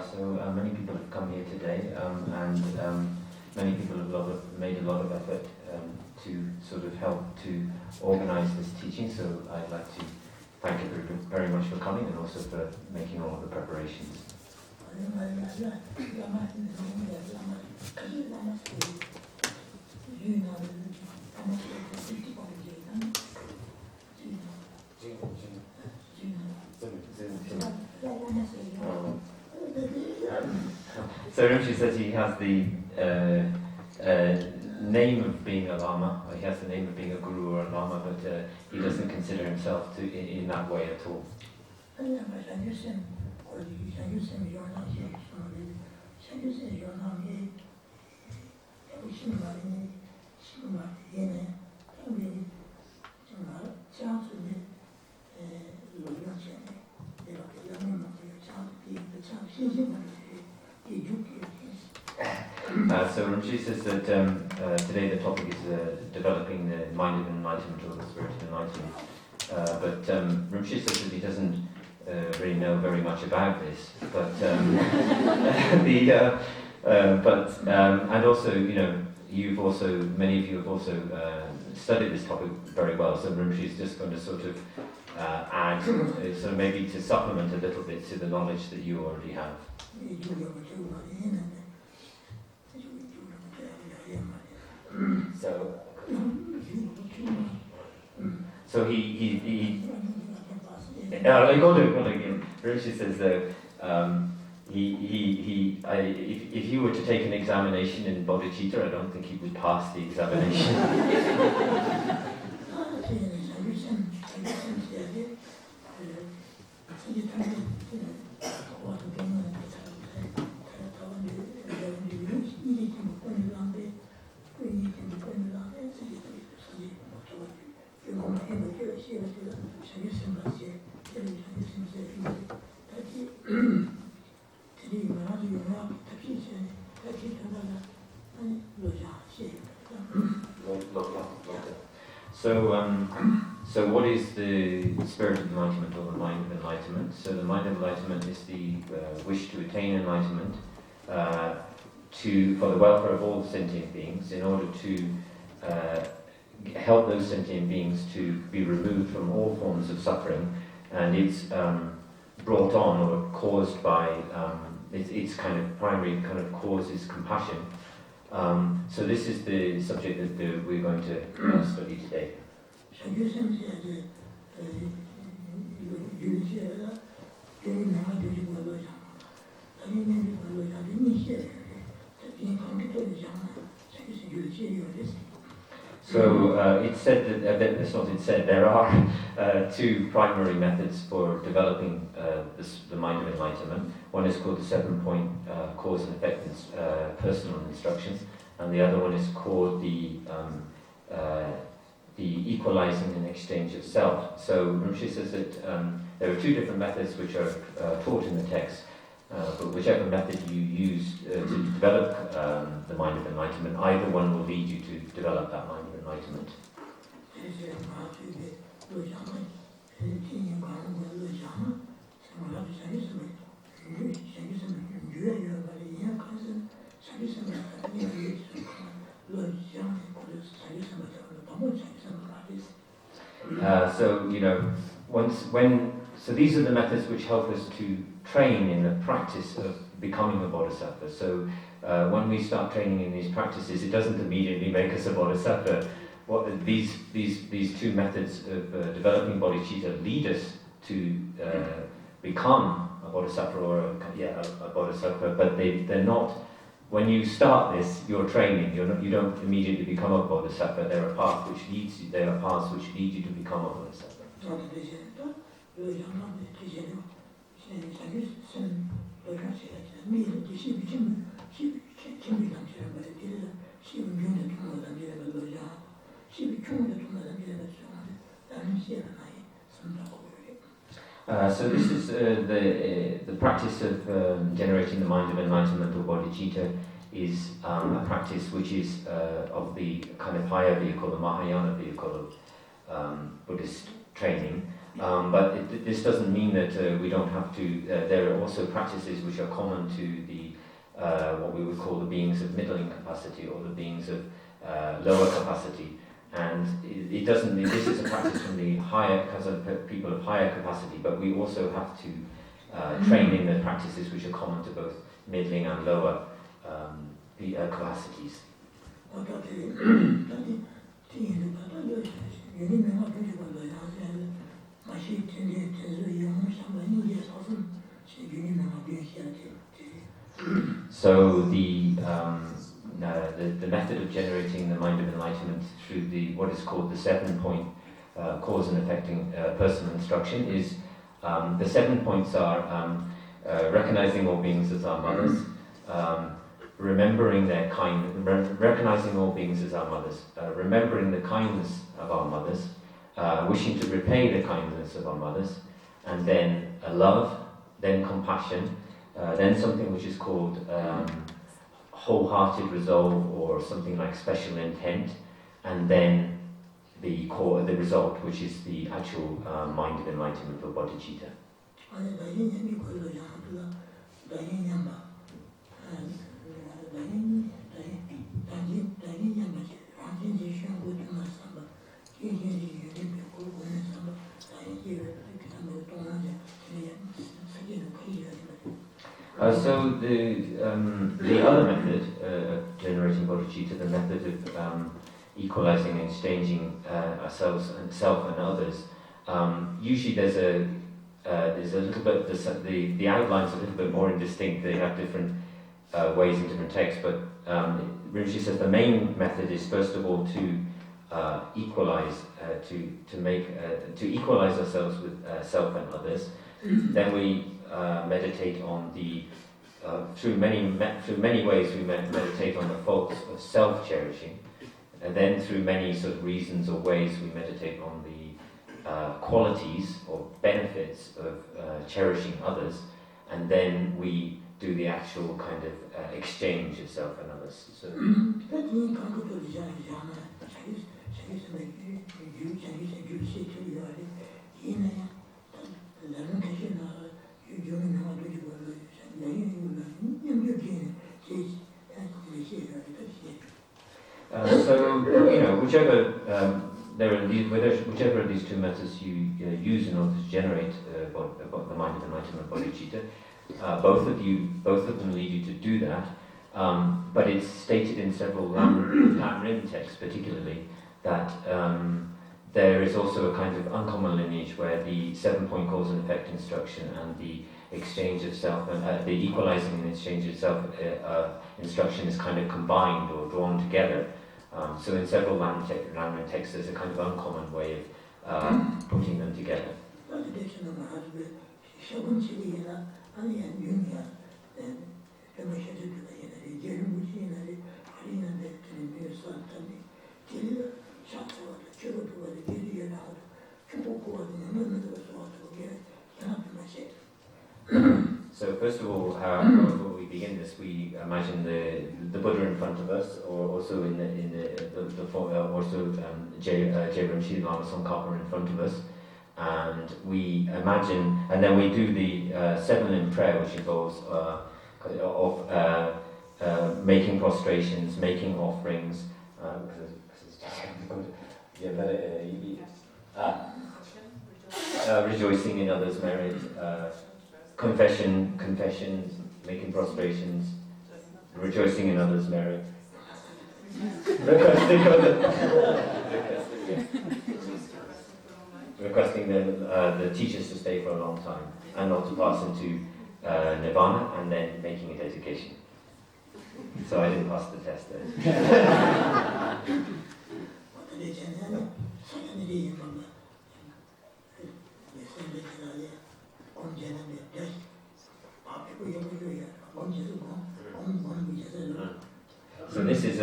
Many people have come here today, and many people have made a lot of effort to sort of help to organize this teaching. So I'd like to thank everybody very much for coming and also for making all of the preparations. So Rinpoche says he has the name of being a lama, or he has the name of being a guru or a lama, but he doesn't consider himself in that way at all. So Rinpoche says that today the topic is developing the mind of enlightenment or the spirit of enlightenment. But Rinpoche says that he doesn't really know very much about this. But and also, you know, many of you have also studied this topic very well. So Rinpoche is just going to sort of add, so maybe to supplement a little bit to the knowledge that you already have. So he Rinpoche says that if he were to take an examination in Bodhicitta, I don't think he would pass the examination. So what is the spirit of enlightenment or the mind of enlightenment? So the mind of enlightenment is the wish to attain enlightenment for the welfare of all sentient beings, in order to help those sentient beings to be removed from all forms of suffering, and it's brought on or caused by its kind of primary kind of cause is compassion. So this is the subject that we're going to study today. So it's said that there are two primary methods for developing the mind of enlightenment. One is called the 7-point cause and effect personal instructions, and the other one is called the equalizing and exchange of self. So Rinpoche says that there are two different methods which are taught in the text, but whichever method you use to develop the mind of enlightenment, either one will lead you to develop that mind of enlightenment. So you know, so these are the methods which help us to train in the practice of becoming a bodhisattva. So when we start training in these practices, it doesn't immediately make us a bodhisattva. What these two methods of developing bodhicitta lead us to become a bodhisattva or a bodhisattva, but they're not. When you start your training, you don't immediately become a bodhisattva. There are paths which lead you to become a bodhisattva. So this is the practice of generating the mind of enlightenment or bodhicitta is a practice which is of the kind of higher vehicle, the Mahayana vehicle of Buddhist training. But this doesn't mean that we don't have to. There are also practices which are common to the what we would call the beings of middling capacity or the beings of lower capacity. And it doesn't. This is a practice from the higher, because of people of higher capacity. But we also have to train in the practices which are common to both middling and lower capacities. So the method of generating the mind of enlightenment through what is called the 7-point cause and effecting personal instruction is the 7 points are recognizing all beings as our mothers, remembering their recognizing all beings as our mothers, remembering the kindness of our mothers, wishing to repay the kindness of our mothers, and then love, then compassion, then something which is called wholehearted resolve or something like special intent, and then the result, which is the actual mind of enlightenment or bodhicitta. So the other method of generating bodhicitta, the method of equalizing and exchanging ourselves and self and others, usually there's a little bit, the outline's a little bit more indistinct. They have different ways in different texts, but Rinpoche says the main method is first of all to equalize, to equalize ourselves with self and others. Then we meditate on through many ways we meditate on the faults of self-cherishing, and then through many sort of reasons or ways we meditate on the qualities or benefits of cherishing others, and then we do the actual kind of exchange of self and others. So, whichever whichever of these two methods you use in order to generate the mind of enlightenment bodhicitta, both of them lead you to do that. But it's stated in several Lam texts, particularly, that there is also a kind of uncommon lineage where the 7-point cause and effect instruction and the exchange of self and the equalizing and exchange of self instruction is kind of combined or drawn together. So in several Lam texts, there's a kind of uncommon way of putting them together. So first of all, before we begin this, we imagine the Buddha in front of us, or also Rinpoche Lama Tsongkhapa in front of us, and we imagine, and then we do the 7-limb prayer, which involves making prostrations, making offerings, rejoicing in others' merit, confessions, making prostrations, rejoicing in others' merit, requesting the teachers to stay for a long time and not to pass into nirvana, and then making a dedication. So I didn't pass the test there. So this is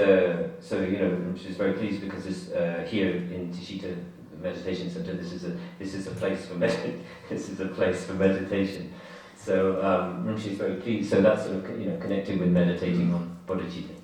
she's very pleased because this here in Tushita Meditation Center, this is a place for meditation. So Rinpoche is very pleased. So that's sort of connected with meditating on bodhicitta.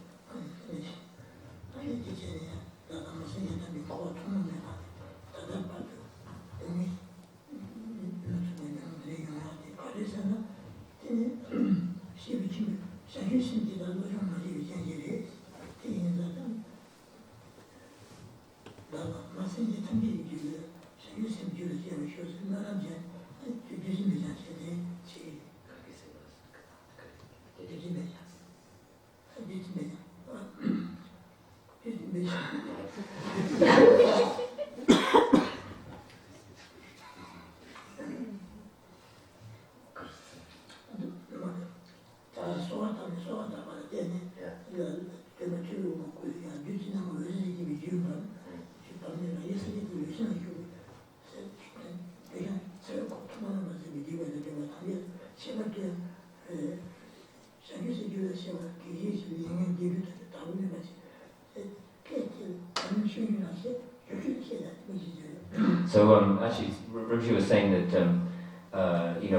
So actually, Rinpoche was saying that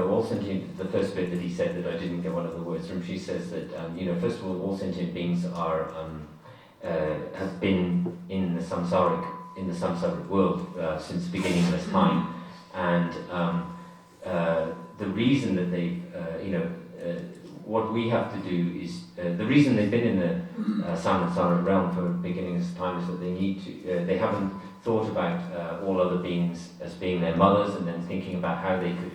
all sentient. The first bit that he said that I didn't get one of the words. Rinpoche says that first of all sentient beings are have been in the samsaric world since beginningless time, and the reason that they what we have to do is the reason they've been in the samsaric realm for beginningless time is that they need to they haven't thought about all other beings as being their mothers, and then thinking about how they could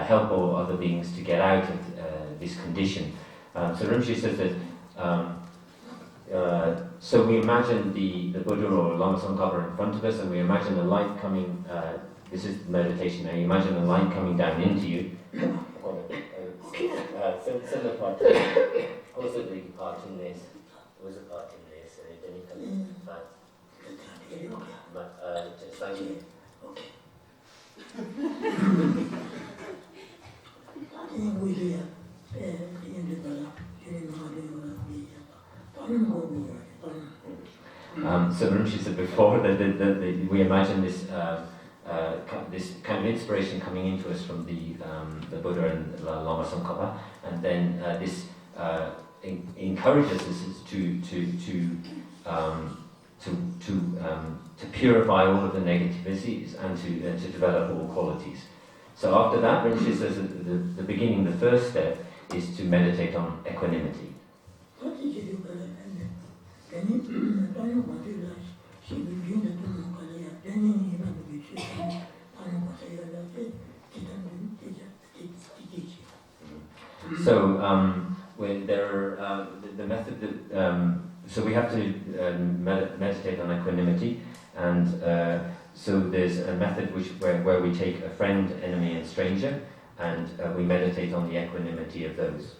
help all other beings to get out of this condition. So Rinpoche says that so we imagine the Buddha or Lama Tsongkhapa in front of us, and we imagine the light coming. This is meditation. Now you imagine the light coming down into you. Similar part. Also, the part in this. There was a part in this, and it didn't come but just like you. So Rinpoche said before that we imagine this this kind of inspiration coming into us from the Buddha and Lama Tsongkhapa, and then this encourages us to purify all of the negativities and to develop all qualities. So after that, Rinpoche says that the beginning, the first step, is to meditate on equanimity. So when there are the method that so we have to meditate on equanimity, and so there's a method where we take a friend, enemy, and stranger, and we meditate on the equanimity of those.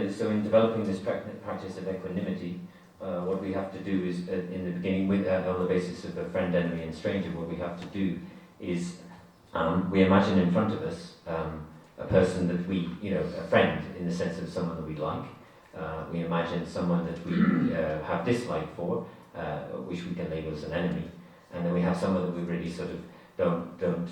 So in developing this practice of equanimity, what we have to do is, in the beginning, on the basis of a friend, enemy, and stranger, what we have to do is we imagine in front of us a person that we, a friend in the sense of someone that we like. We imagine someone that we have dislike for, which we can label as an enemy, and then we have someone that we really sort of don't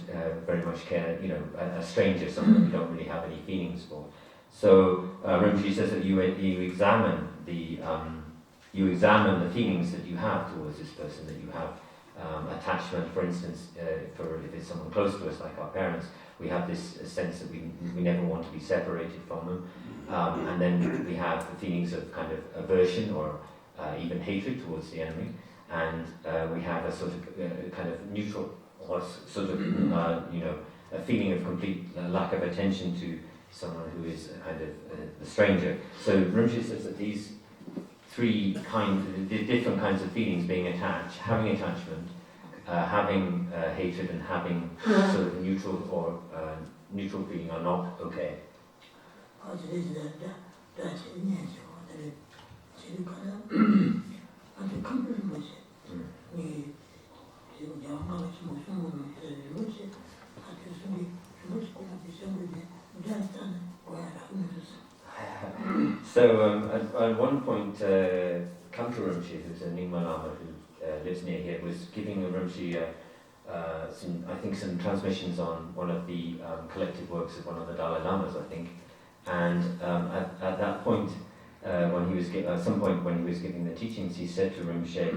very much care, a stranger, someone that we don't really have any feelings for. So Rinpoche says that you examine the feelings that you have towards this person, that you have attachment, for instance, for if it's someone close to us, like our parents, we have this sense that we never want to be separated from them, and then we have the feelings of kind of aversion or even hatred towards the enemy, and we have a sort of kind of neutral or sort of a feeling of complete lack of attention to someone who is a kind of a stranger. So Rinpoche says that these different kinds of feelings, being attached, having attachment, having hatred, and having sort of neutral or neutral feeling are not okay. So at one point, Khyongla Rinpoche, who's a Nyingma Lama who lives near here, was giving Rinpoche some transmissions on one of the collected works of one of the Dalai Lamas, I think. And at that point, when he was giving the teachings, he said to Rinpoche,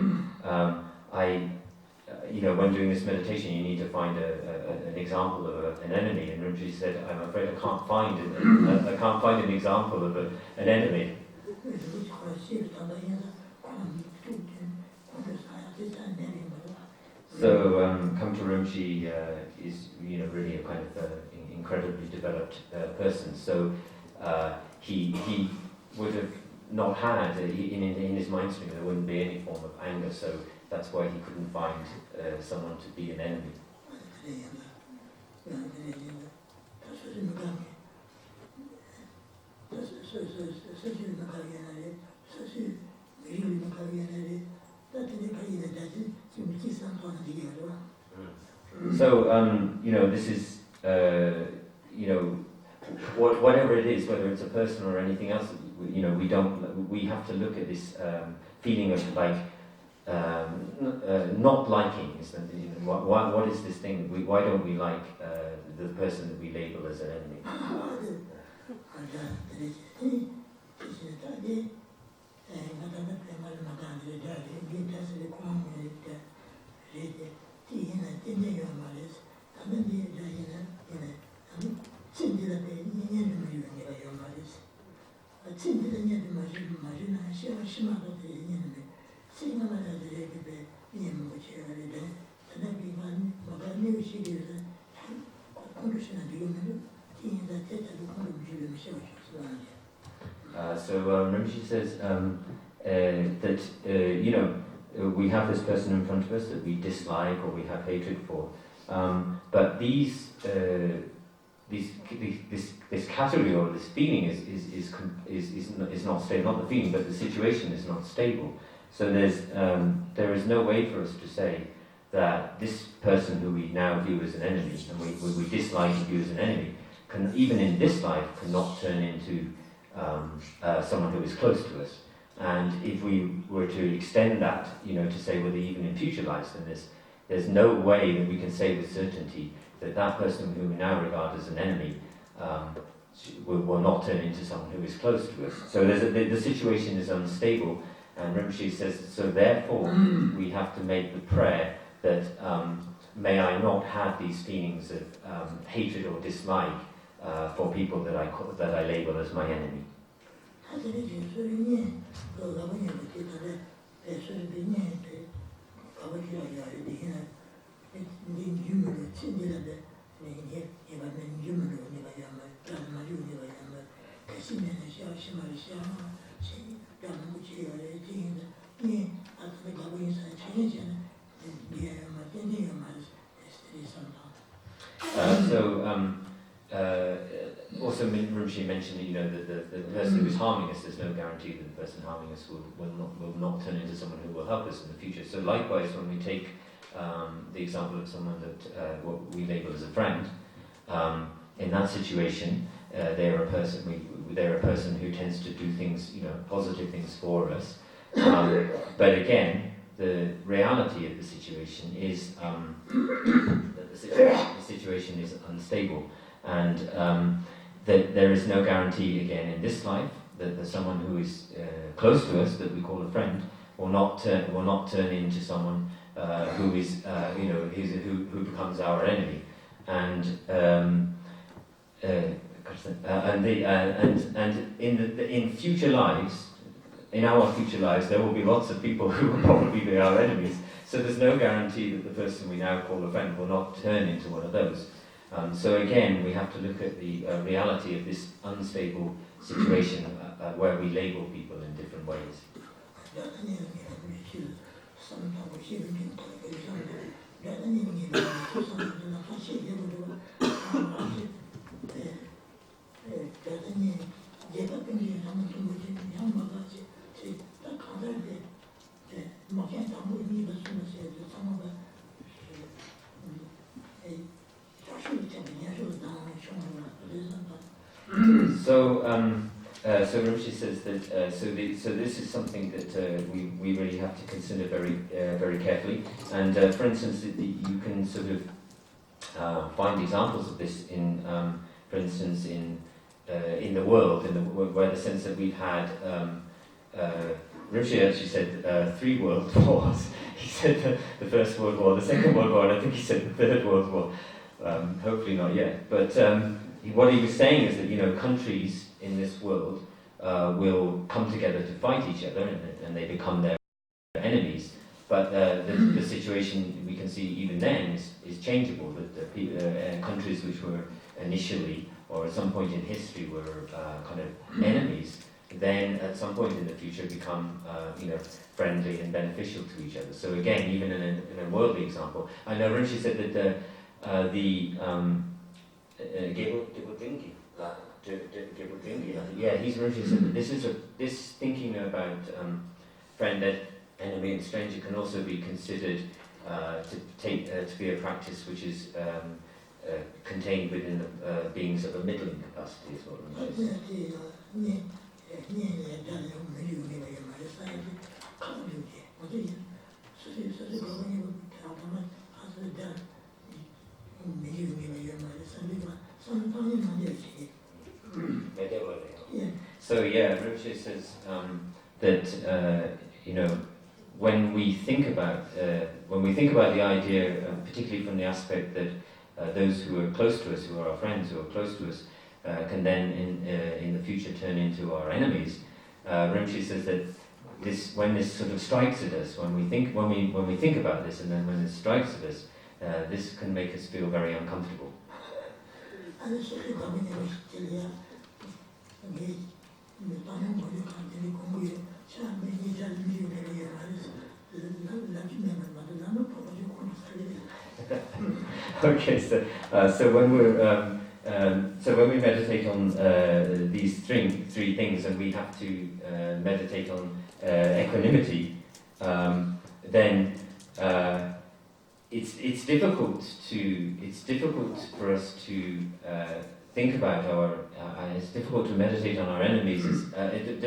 when doing this meditation, you need to find an example of an enemy. And Rinpoche said, I'm afraid I can't find an example of an enemy. So Khyongla Rinpoche is really a kind of incredibly developed person. So he would have not had in his mind stream there wouldn't be any form of anger. So that's why he couldn't find someone to be an enemy. So this is whatever it is, whether it's a person or anything else, we have to look at this feeling of like not liking. Is that, what is this thing? Why don't we like the person that we label as an enemy? Rinpoche says that we have this person in front of us that we dislike or we have hatred for, but this category or this feeling is not stable. Not the feeling, but the situation is not stable. So there is no way for us to say that this person who we now view as an enemy and we dislike and view as an enemy can, even in this life, cannot turn into someone who is close to us. And if we were to extend that, to say whether even in future lives, then there's no way that we can say with certainty that that person who we now regard as an enemy will not turn into someone who is close to us. So the situation is unstable, and Rinpoche says, so therefore we have to make the prayer that may I not have these feelings of hatred or dislike for people that I label as my enemy. Also Rinpoche mentioned that the person who is harming us, there's no guarantee that the person harming us will not turn into someone who will help us in the future. So likewise, when we take the example of someone that what we label as a friend, in that situation, they're a person who tends to do things, positive things for us. But again, the reality of the situation is that the situation is unstable, and that there is no guarantee again in this life that someone who is close to us, that we call a friend, will not turn into someone who is who becomes our enemy, and in future lives. In our future lives, there will be lots of people who will probably be our enemies. So there's no guarantee that the person we now call a friend will not turn into one of those. So again, we have to look at the reality of this unstable situation where we label people in different ways. So Rinpoche says that so this is something that we really have to consider very carefully. And for instance, you can sort of find examples of this in, for instance, in the world, where the sense that we've had. Rinpoche actually said 3 world wars. He said the First World War, the Second World War, and I think he said the Third World War. Hopefully not yet. But what he was saying is that countries in this world will come together to fight each other, and they become their enemies. But the situation we can see even then is changeable. That countries which were initially or at some point in history were kind of enemies, then at some point in the future become friendly and beneficial to each other. So again, even in a worldly example, I know Rinpoche said that he's Rinpoche said that this thinking about friend, enemy, and stranger can also be considered to be a practice which is contained within the beings of a middling capacity, is what Rinpoche said. So Rinpoche says that when we think about the idea, particularly from the aspect that those who are close to us, who are our friends, who are close to us, can then in the future turn into our enemies. Rinpoche says that when this sort of strikes at us, when we think about this, and then when it strikes at us, this can make us feel very uncomfortable. Okay, so when we meditate on these three things, and we have to meditate on equanimity, then it's difficult for us to think about it's difficult to meditate on our enemies. It's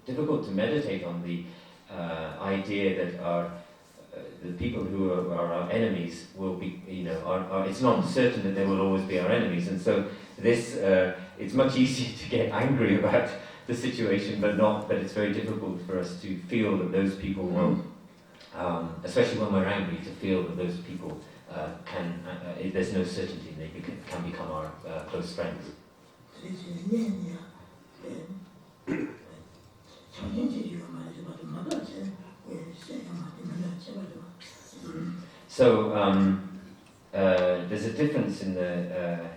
difficult to meditate on the idea that the people who are our enemies will be, it's not certain that they will always be our enemies, and so this it's much easier to get angry about the situation, but it's very difficult for us to feel that those people will, especially when we're angry, to feel that those people there's no certainty they can become our close friends. So there's a difference in the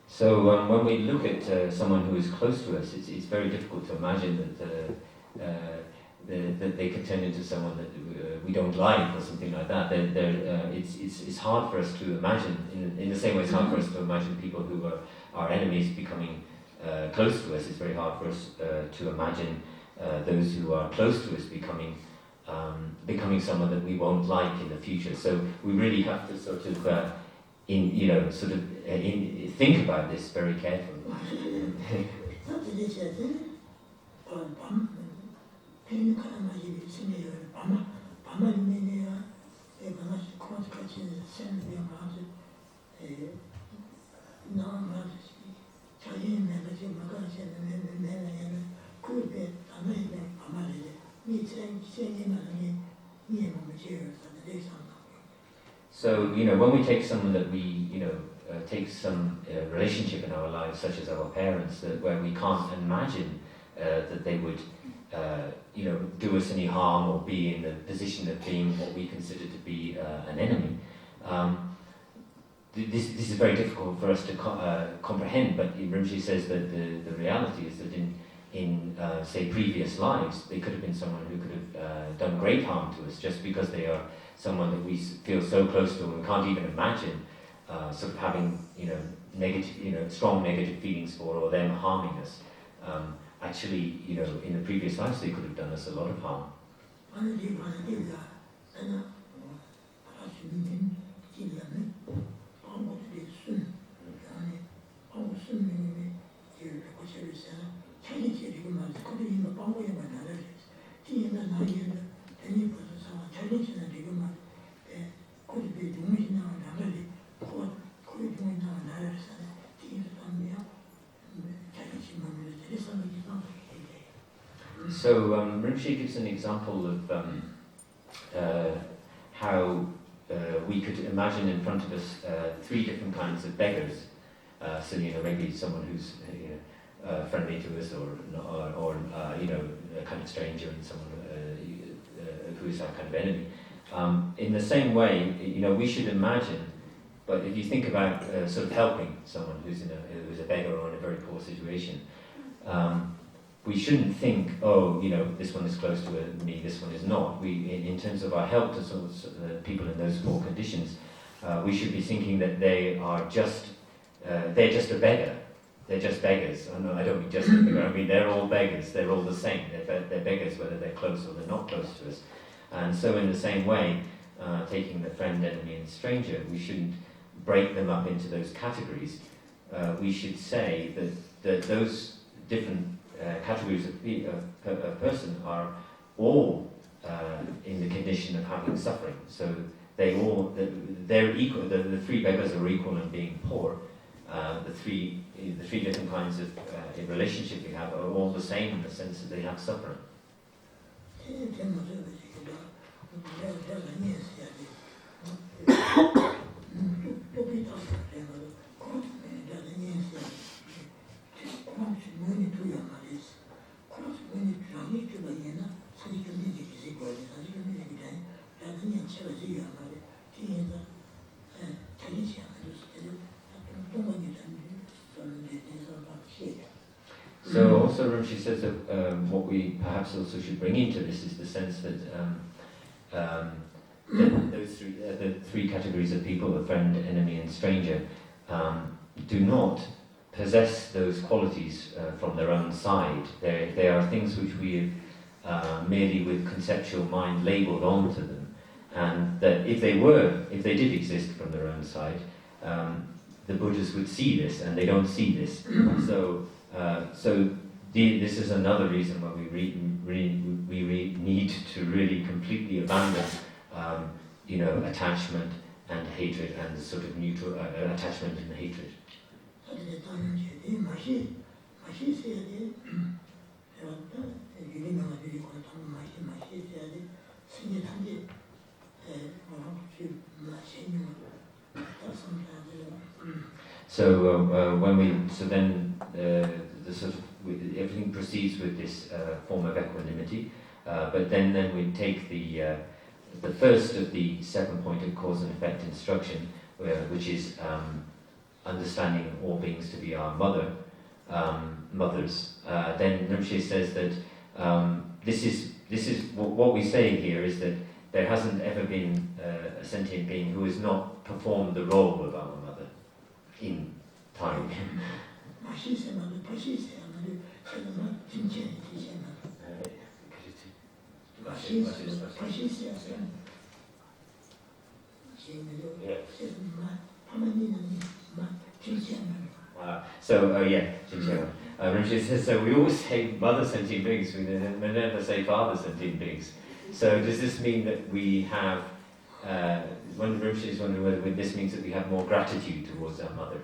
So when we look at someone who is close to us, it's very difficult to imagine that they could turn into someone that we don't like or something like that. It's hard for us to imagine, in the same way it's hard for us to imagine people who are our enemies becoming close to us. It's very hard for us to imagine those who are close to us becoming someone that we won't like in the future. So we really have to sort of think about this very carefully. So, when we take someone that we, take some relationship in our lives, such as our parents, where we can't imagine that they would, do us any harm or be in the position of being what we consider to be an enemy, this is very difficult for us to comprehend. But Rinpoche says that the reality is that in say, previous lives. They could have been someone who could have done great harm to us just because they are someone that we feel so close to and we can't even imagine sort of having, negative, strong negative feelings for, or them harming us. Actually, in the previous lives, they could have done us a lot of harm. So Rinpoche gives an example of how we could imagine in front of us 3 different kinds of beggars. So maybe someone who's friendly to us, or a kind of stranger, and someone who is our kind of enemy. In the same way, we should imagine. But if you think about sort of helping someone who's a beggar or in a very poor situation, we shouldn't think, this one is close to me, this one is not. In terms of our help to sort of people in those 4 conditions, we should be thinking that they're just a beggar. They're just beggars. Oh, no, I don't mean just a beggar. I mean they're all beggars. They're all the same. They're beggars whether they're close or they're not close to us. And so in the same way, taking the friend, enemy, and stranger, we shouldn't break them up into those categories. We should say that those different categories of person are all in the condition of having suffering. So they're equal. The 3 beggars are equal in being poor. The three different kinds of relationship we have are all the same in the sense that they have suffering. So also Rinpoche says that what we perhaps also should bring into this is the sense that those the 3 categories of people, the friend, enemy, and stranger, do not possess those qualities from their own side. They are things which we have merely with conceptual mind labelled onto them, and that if they did exist from their own side, the Buddhas would see this, and they don't see this. This is another reason why we need to really completely abandon, attachment and hatred, and the sort of neutral attachment and hatred. So then the sort of everything proceeds with this form of equanimity, but then we take the first of the 7-pointed cause and effect instruction, which is understanding all beings to be our mothers. Then Rinpoche says that this is what we say here is that there hasn't ever been a sentient being who has not performed the role of our mother in time. Rinpoche says, so we always say mother sentient beings, we never say father sentient beings. So does this mean that we have, when Rinpoche is wondering whether this means that we have more gratitude towards our mother?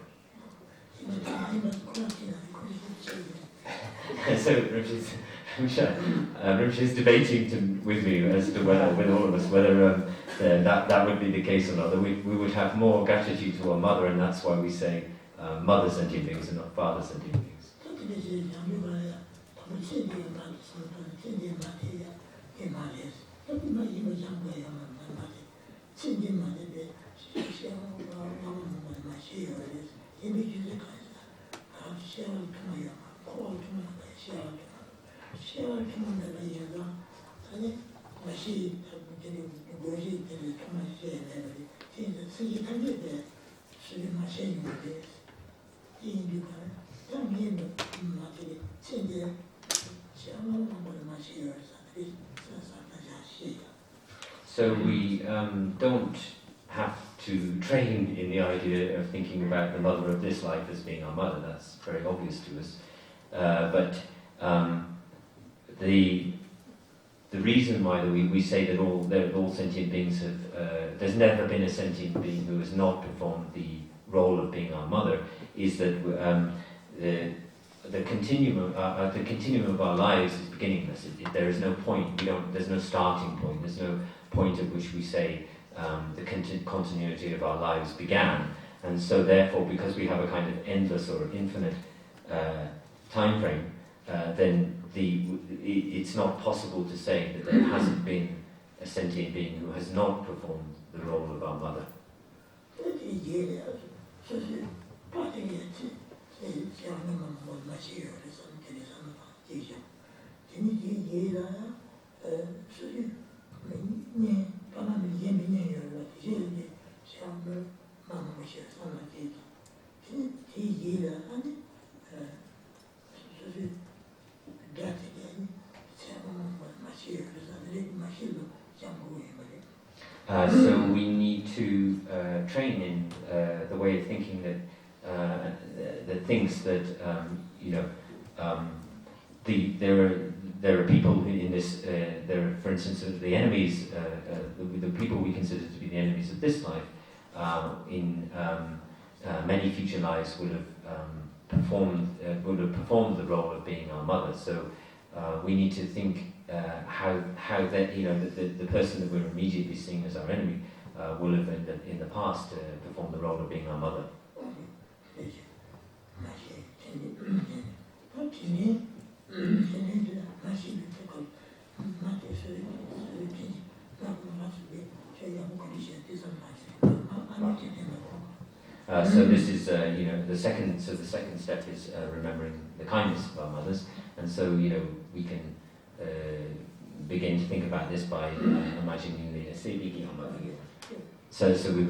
So Rinpoche is debating with me as to whether, with all of us, whether that would be the case or not. That we would have more gratitude to our mother, and that's why we say mother sentient beings and not father sentient beings. So we don't have to train in the idea of thinking about the mother of this life as being our mother. That's very obvious to us. But the reason why we say that all sentient beings have there's never been a sentient being who has not performed the role of being our mother is that the continuum of our lives is beginningless. There is no point. There's no starting point. There's no point at which we say the continuity of our lives began. And so therefore, because we have a kind of endless or infinite time frame, then it's not possible to say that there hasn't been a sentient being who has not performed the role of our mother. So we need to train in the way of thinking that thinks that there are people in this. There are, for instance, the enemies, the people we consider to be the enemies of this life, in many future lives would have performed the role of being our mother. So we need to think how that the person that we're immediately seeing as our enemy will have in the past performed the role of being our mother. So this is the second. So the second step is remembering the kindness of our mothers, and so we can begin to think about this by imagining the so we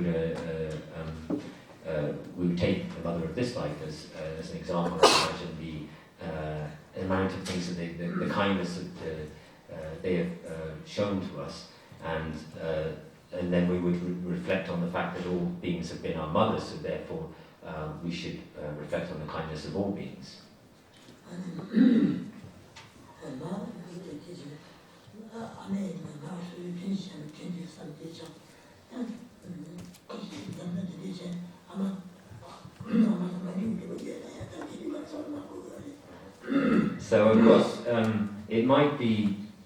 would take the mother of this life as an example. Imagine the amount of things that the kindness that they have shown to us, and then we would reflect on the fact that all beings have been our mothers, so therefore we should reflect on the kindness of all beings. So of course,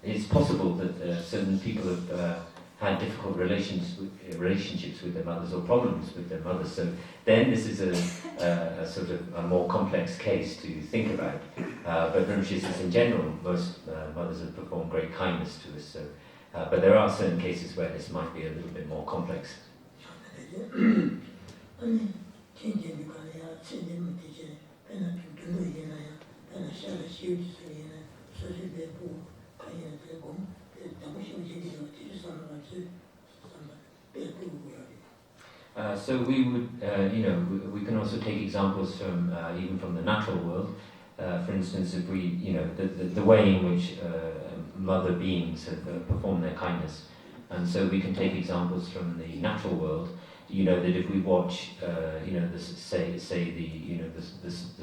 it's possible that certain people have had difficult relationships with their mothers or problems with their mothers. So then this is a sort of a more complex case to think about. But Rinpoche says in general, most mothers have performed great kindness to us. So, but there are certain cases where this might be a little bit more complex. So we would, we can also take examples from even from the natural world. For instance, if we, the way in which mother beings have performed their kindness, and so we can take examples from the natural world. That if we watch, the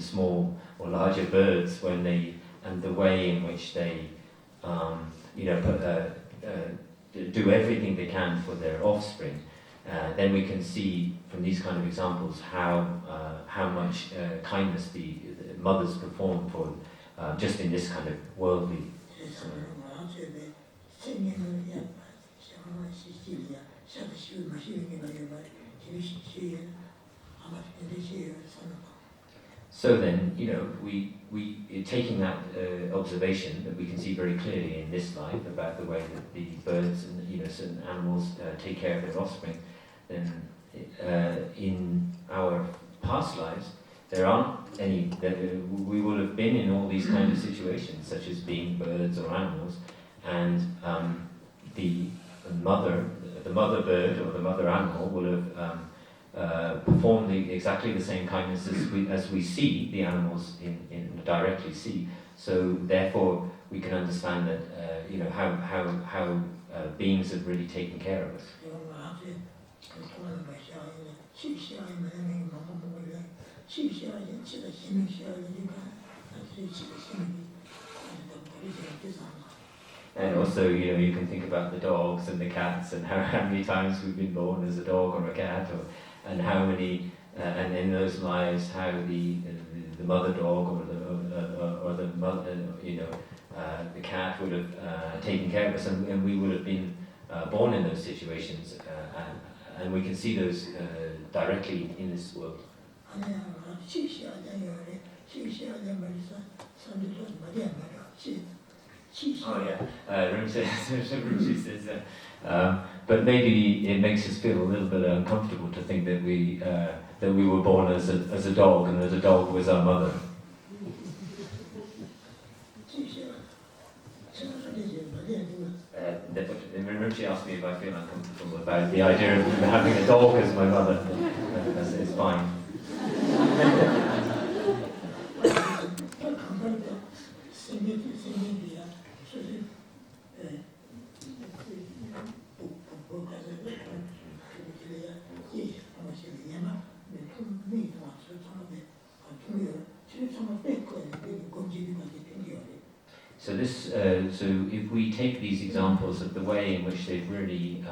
small or larger birds when and the way in which they, do everything they can for their offspring. Then we can see from these kind of examples how much kindness the mothers perform for just in this kind of worldly. So then, we taking that observation that we can see very clearly in this life about the way that the birds and certain animals take care of their offspring, then in our past lives there aren't any. We will have been in all these kind of situations, such as being birds or animals, and the mother bird or the mother animal will have performed exactly the same kindness as we see the animals directly see. So therefore, we can understand that how beings have really taken care of us. And also, you can think about the dogs and the cats and how many times we've been born as a dog or a cat, and how many, and in those lives, how the mother dog or the mother, the cat would have taken care of us, and we would have been born in those situations, and we can see those directly in this world. Oh yeah, Rinpoche says but maybe it makes us feel a little bit uncomfortable to think that we were born as a dog and that a dog was our mother. Rinpoche asked me if I feel uncomfortable about the idea of having a dog as my mother. It's fine. So if we take these examples of the way in which they've really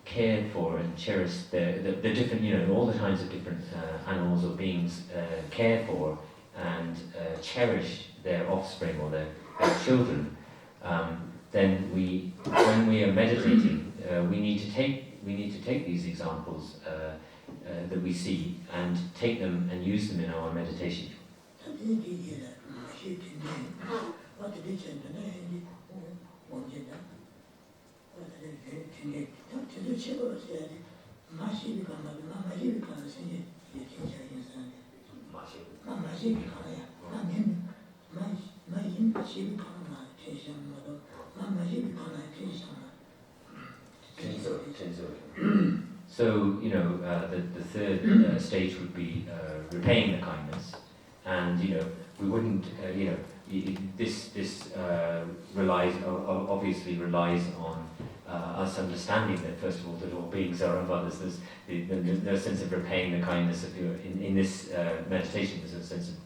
cared for and cherished the different, all the kinds of different animals or beings care for and cherish their offspring or their children, then when we are meditating, we need to take these examples that we see and take them and use them in our meditation. So, the third stage would be repaying the kindness, and we wouldn't, this obviously relies on us understanding that first of all that all beings are of others. There's no sense of repaying the kindness of in this meditation. There's no sense of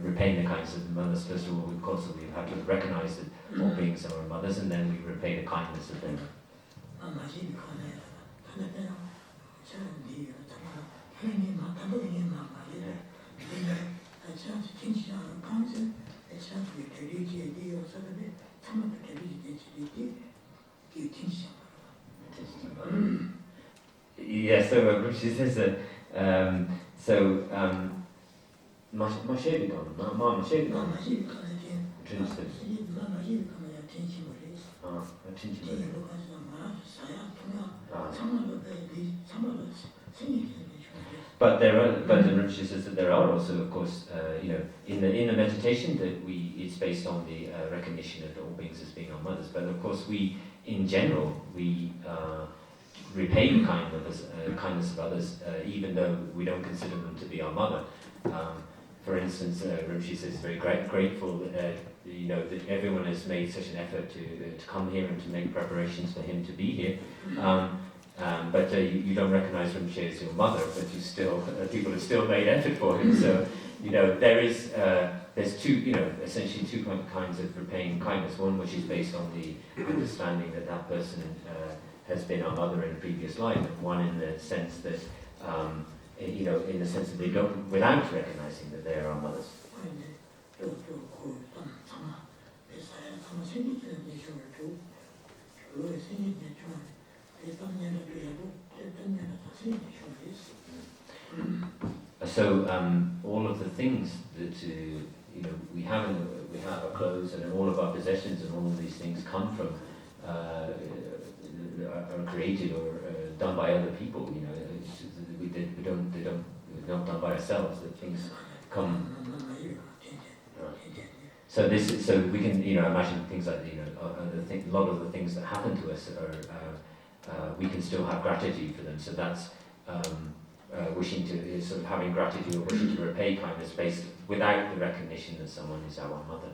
repaying the kindness of the mothers. First of all, of course, we have to recognize that all beings are mothers, and then we repay the kindness of them. Yeah, so she says that, But Rinpoche says that there are also, of course, in the meditation that it's based on the recognition of all beings as being our mothers. But of course, in general, we repay the kindness of others, even though we don't consider them to be our mother. For instance, Rinpoche says very grateful that everyone has made such an effort to come here and to make preparations for him to be here. But you don't recognize Rinpoche as your mother, but people have still made effort for him. So, there's essentially two kinds of repaying kindness. One which is based on the understanding that person has been our mother in a previous life, and one in the sense that, in the sense that they don't, without recognizing that they are our mothers. So all of the things that we have our clothes and all of our possessions and all of these things come from are created or done by other people. not done by ourselves, that things come. So we can imagine things like a lot of the things that happen to us are we can still have gratitude for them. So that's wishing to sort of having gratitude or wishing to repay kindness based without the recognition that someone is our mother.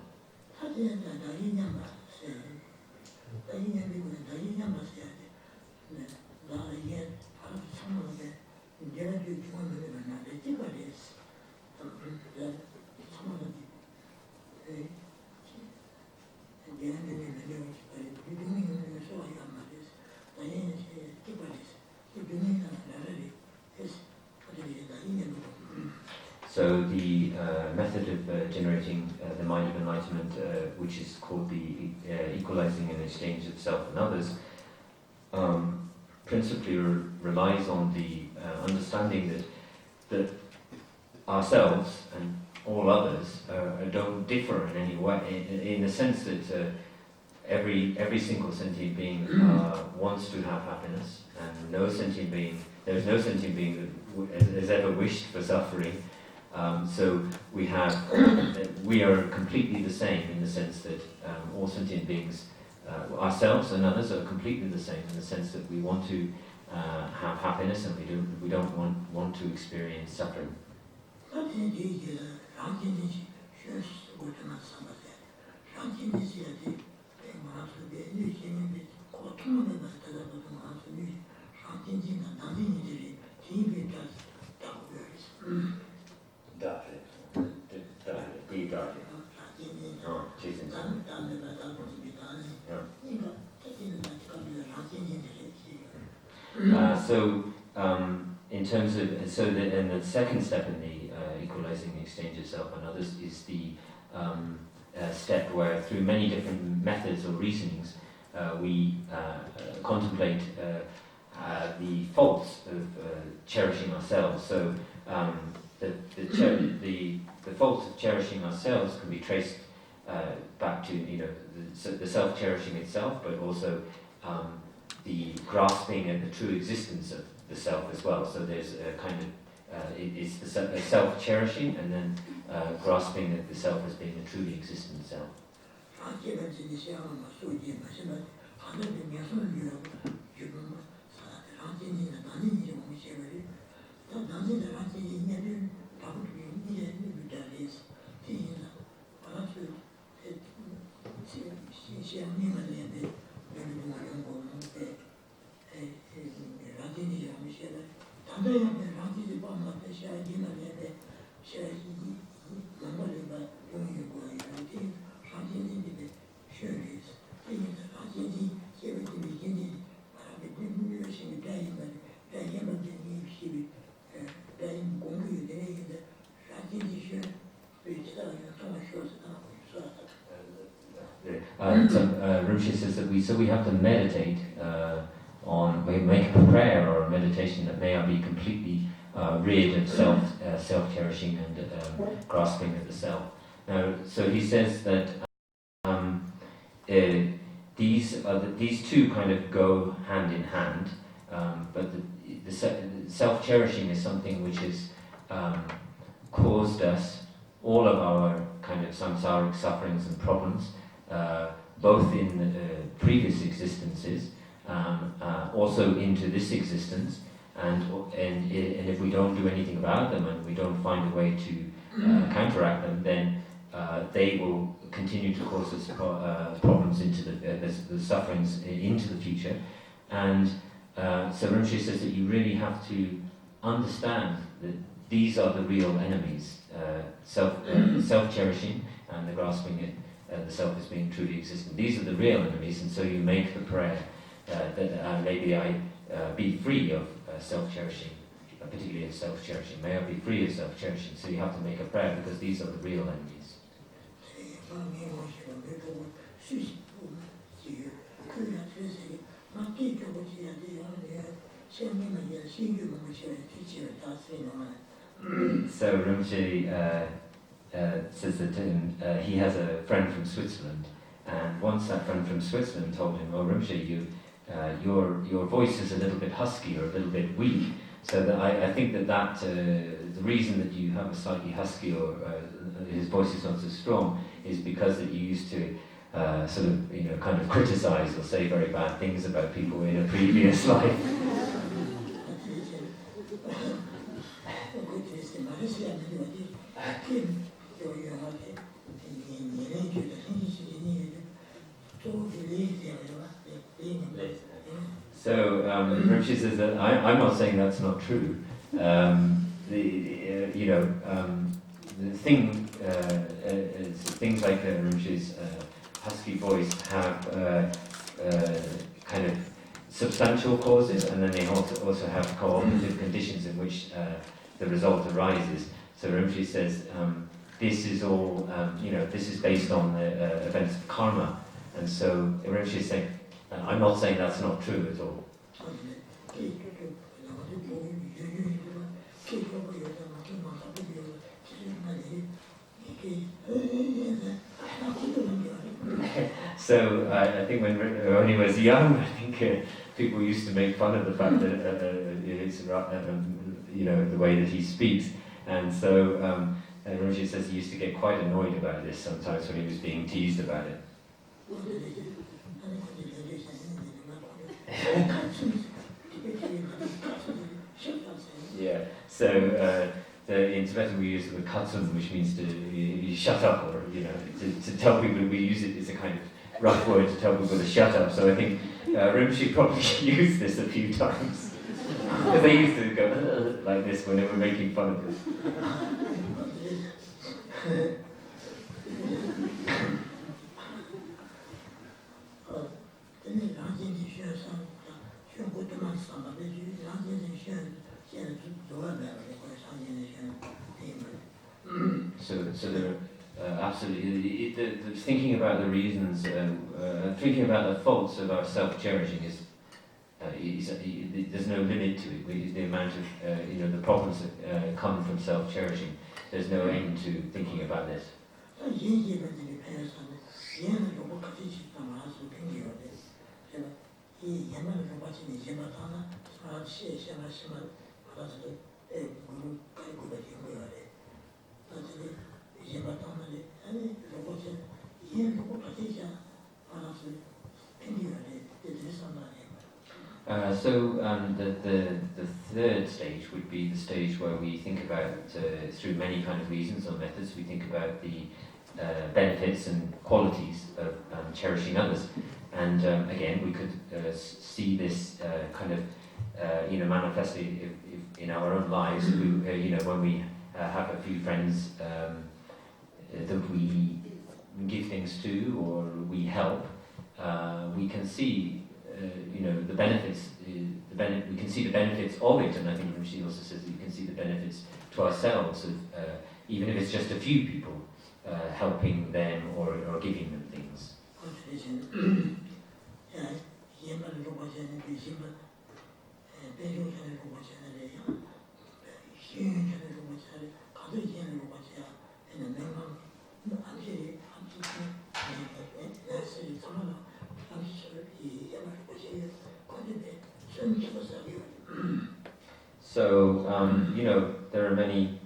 So the method of generating the mind of enlightenment, which is called the equalizing and exchange of self and others, principally relies on the understanding that ourselves and all others don't differ in any way, in the sense that every single sentient being wants to have happiness, and there's no sentient being that has ever wished for suffering. So we are completely the same in the sense that all sentient beings, ourselves and others, are completely the same in the sense that we want to have happiness, and we don't want to experience suffering. In terms of and the second step in the equalizing the exchange of self and others is the step where, through many different methods or reasonings, we contemplate the faults of cherishing ourselves. So the faults of cherishing ourselves can be traced back to the self-cherishing itself, but also the grasping at the true existence of the self as well. So there's a kind of it's the self-cherishing and then grasping at the self as being a truly existent self. Rinpoche says that we have to meditate we make a prayer or a meditation that may be completely rid of self-cherishing and grasping at the self. Now, so he says that these two kind of go hand in hand, but the self-cherishing is something which has caused us all of our kind of samsaric sufferings and problems, both in the previous existences, also into this existence, and if we don't do anything about them and we don't find a way to counteract them, then they will continue to cause us problems into the sufferings into the future. And so Rinpoche says that you really have to understand that these are the real enemies, self-cherishing and the grasping at the self as being truly existent. These are the real enemies, and so you make the prayer that maybe I be free of self-cherishing, particularly of self-cherishing. May I be free of self-cherishing. So you have to make a prayer because these are the real enemies. So Rinpoche says that he has a friend from Switzerland, and once that friend from Switzerland told him, "Oh, Rinpoche, your voice is a little bit husky or a little bit weak." So that I think that the reason that you have a slightly husky or his voice is not so strong is because that you used to sort of, kind of criticize or say very bad things about people in a previous life. So Rinpoche says that I'm not saying that's not true. The thing, things like Rinpoche's husky voice have kind of substantial causes, and then they also have cooperative conditions in which the result arises. So Rinpoche says this is all, this is based on the events of karma, and so Rinpoche is saying, I'm not saying that's not true at all. So I think when he was young, I think people used to make fun of the fact that it's the way that he speaks, and so Rinpoche says he used to get quite annoyed about this sometimes when he was being teased about it. Yeah. So in Tibetan we use the word katsum, which means to shut up, or to tell people. We use it as a kind of rough word to tell people to shut up. So I think Rinpoche probably used this a few times. Because they used to go like this when they were making fun of this. So there, absolutely, the thinking about the reasons, thinking about the faults of our self-cherishing is there's no limit to it. The amount of the problems that come from self-cherishing. There's no end to thinking about this. The third stage would be the stage where we think about, through many kind of reasons or methods, we think about the benefits and qualities of cherishing others. And again, we could see this kind of, manifested in our own lives. When we have a few friends that we give things to or we help, we can see, the benefits. We can see the benefits of it, and I think Rinpoche also says that you can see the benefits to ourselves of, even if it's just a few people, helping them or giving them things. So, there are many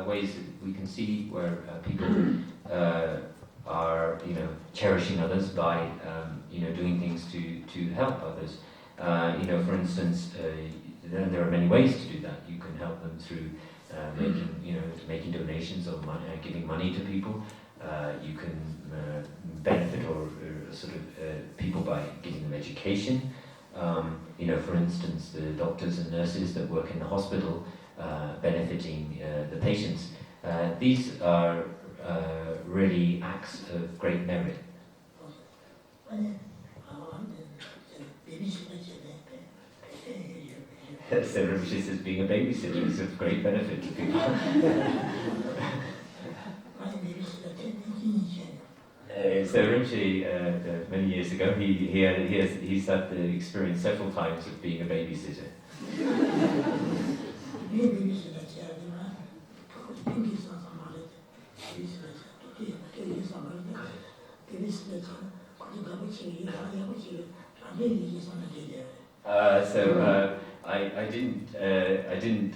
ways that we can see where people are, cherishing others by, doing things to help others. For instance, there are many ways to do that. You can help them through making donations or giving money to people. You can benefit or sort of people by giving them education. For instance, the doctors and nurses that work in the hospital, benefiting the patients. These are really acts of great merit. So Rinpoche says being a babysitter is of great benefit to people. So Rinpoche, many years ago, he's had the experience several times of being a babysitter. I didn't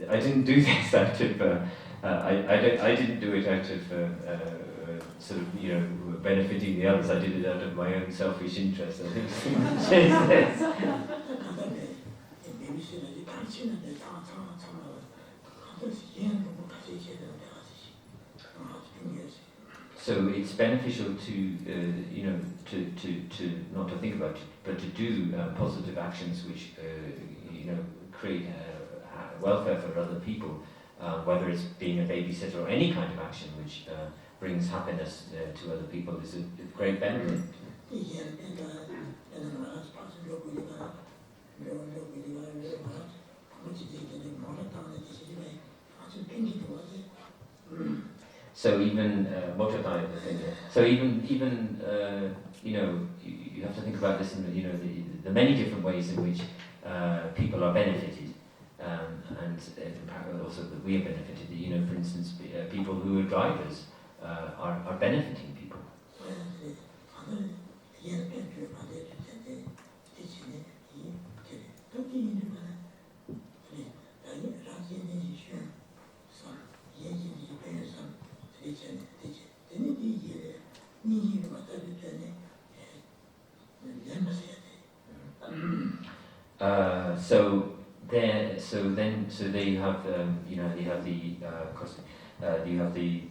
I didn't do this out of I didn't do it out of sort of benefiting the others. I did it out of my own selfish interest. I think so it's beneficial to to not to think about it, but to do positive actions which create welfare for other people, whether it's being a babysitter or any kind of action which brings happiness to other people is a great benefit. So even you have to think about this in the many different ways in which people are benefited, and also that we are benefited. For instance, people who are drivers are benefiting people. So there you have you have the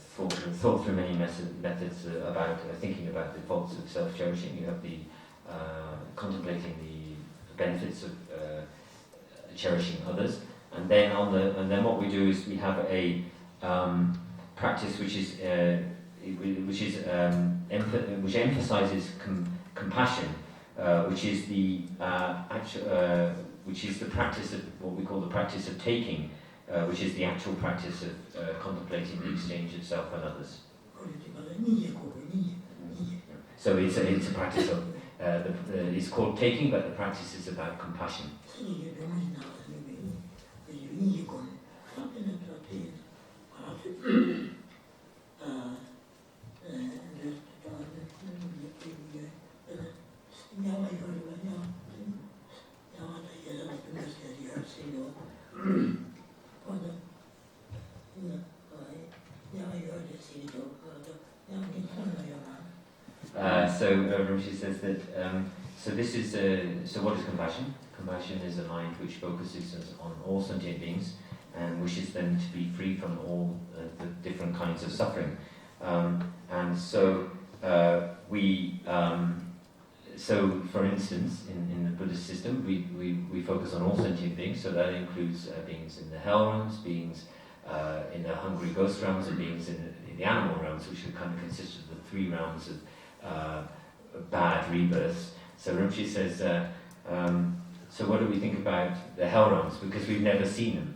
thought through many methods about thinking about the faults of self-cherishing. You have the contemplating the benefits of cherishing others, and then what we do is we have a practice which emphasizes compassion, which is the practice of what we call the practice of taking, which is the actual practice of contemplating the exchange of self and others. So it's a practice of it's called taking, but the practice is about compassion. So Rinpoche says that so what is compassion? Compassion is a mind which focuses on all sentient beings and wishes them to be free from all the different kinds of suffering. And so so for instance, in the Buddhist system, we focus on all sentient beings, so that includes beings in the hell realms, beings in the hungry ghost realms, and beings in the animal realms, which kind of consist of the three realms of bad rebirths. So Rinpoche says, so what do we think about the hell realms? Because we've never seen them.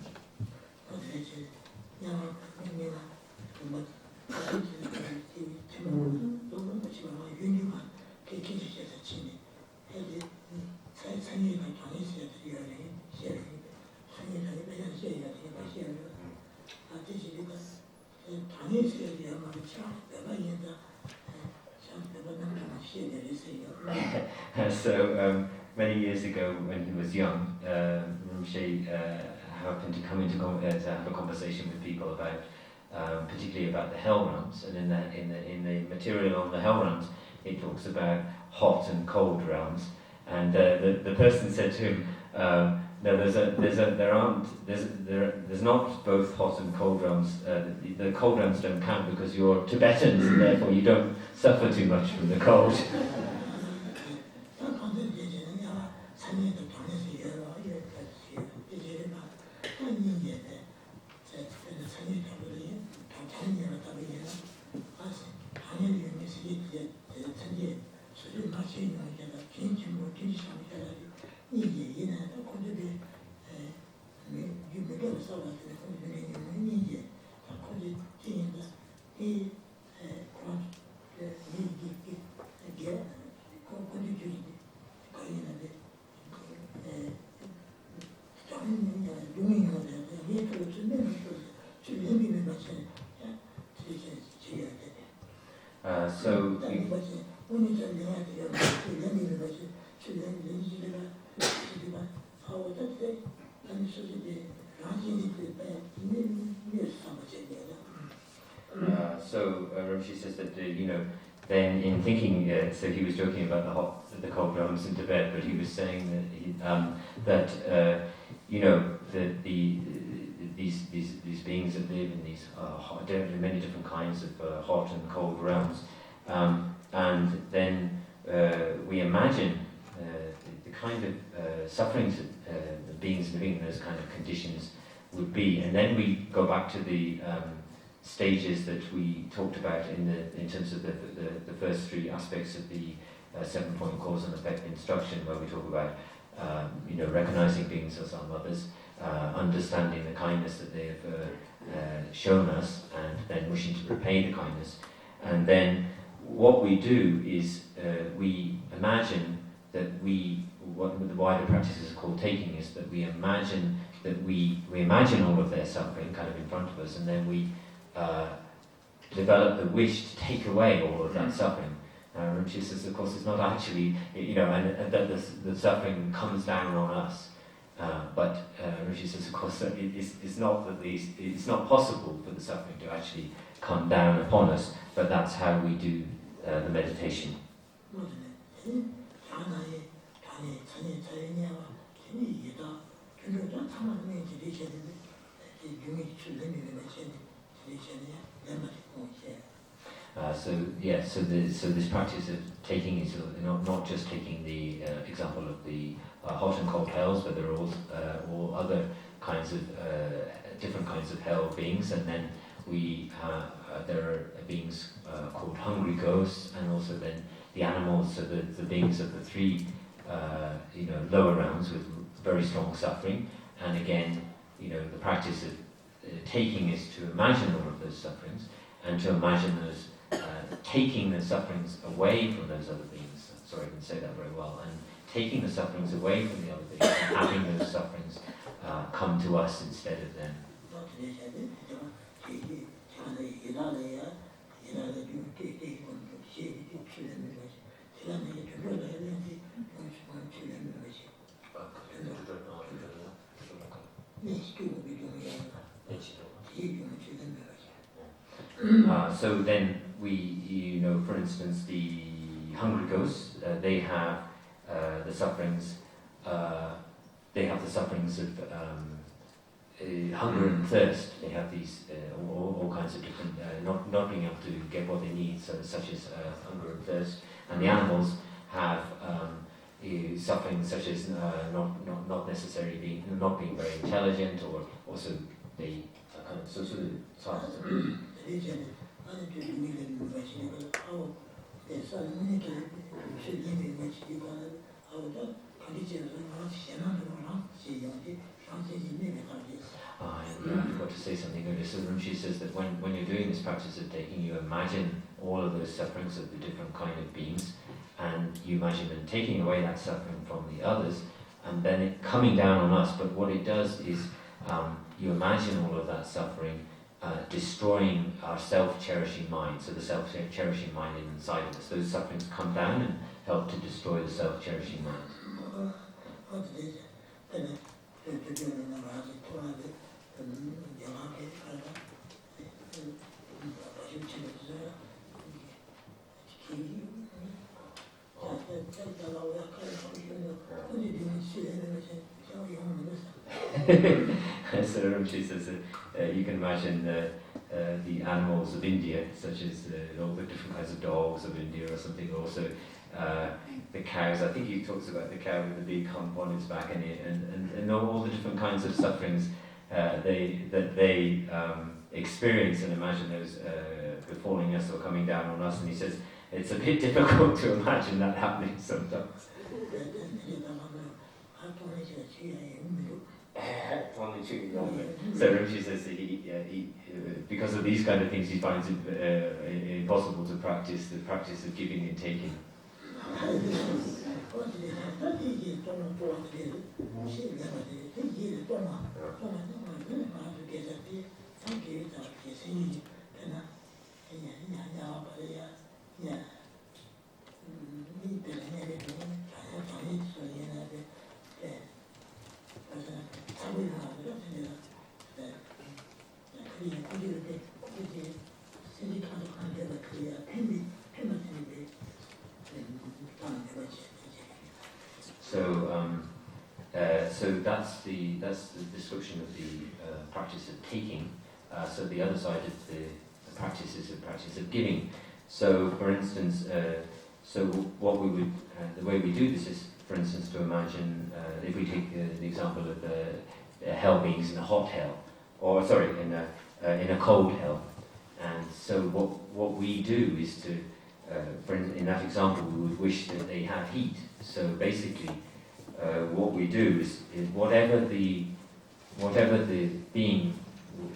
So many years ago, when he was young, Rinpoche happened to come to have a conversation with people about, particularly about the hell realms, and in the material on the hell realms, it talks about hot and cold realms, and the person said to him, no, there's not both hot and cold realms. The cold realms don't count because you're Tibetans, and therefore you don't suffer too much from the cold. So Rinpoche says that then in thinking, so he was joking about the cold drums in Tibet, but he was saying that these beings that live in these many different kinds of hot and cold realms, and then we imagine the kind of sufferings that the beings living in those kind of conditions would be, and then we go back to the stages that we talked about in terms of the first three aspects of the 7-point cause and effect instruction, where we talk about recognizing beings as our mothers, understanding the kindness that they have shown us, and then wishing to repay the kindness. And then what we do is we imagine that what the wider practices are called taking, is that we imagine all of their suffering kind of in front of us, and then we develop the wish to take away all of that suffering. Rinpoche says, of course, it's not actually, and that the suffering comes down on us. But Rinpoche says, of course, that it's not possible for the suffering to actually come down upon us, but that's how we do the meditation. So this practice of taking is not just taking the example of the hot and cold hells, but there are all other kinds of different kinds of hell beings, and then there are beings called hungry ghosts, and also then the animals, so the beings of the three lower realms with very strong suffering. And again, the practice of taking is to imagine all of those sufferings, and to imagine those taking the sufferings away from those other beings. Sorry, I didn't say that very well. And taking the sufferings away from the other beings, and having those sufferings come to us instead of them. So then we, for instance, the hungry ghosts, they have the sufferings. They have the sufferings of hunger and thirst. They have these all kinds of different not being able to get what they need, so such as hunger and thirst. And the animals have sufferings such as not necessarily not being very intelligent, or also they kind of I forgot to say something earlier. So Rinpoche says that when you're doing this practice of taking, you imagine all of those sufferings of the different kind of beings, and you imagine them taking away that suffering from the others, and then it coming down on us. But what it does is you imagine all of that suffering destroying our self-cherishing mind. So the self-cherishing mind inside of us, those sufferings come down and help to destroy the self-cherishing mind. So Rinpoche says that you can imagine the animals of India, such as all the different kinds of dogs of India or something. Also the cows. I think he talks about the cow with the big hump on its back, and all the different kinds of sufferings they experience, and imagine those befalling us or coming down on us. And he says it's a bit difficult to imagine that happening sometimes. So Rinpoche says that he because of these kind of things, he finds it impossible to practice the practice of giving and taking. So that's the description of the practice of taking. So the other side of the practice is a practice of giving. So, for instance, so what we would, the way we do this is, for instance, to imagine if we take the example of hell beings in a hot hell, or sorry, in a cold hell. And so what we do is to, in that example, we would wish that they have heat. So basically, what we do is whatever the being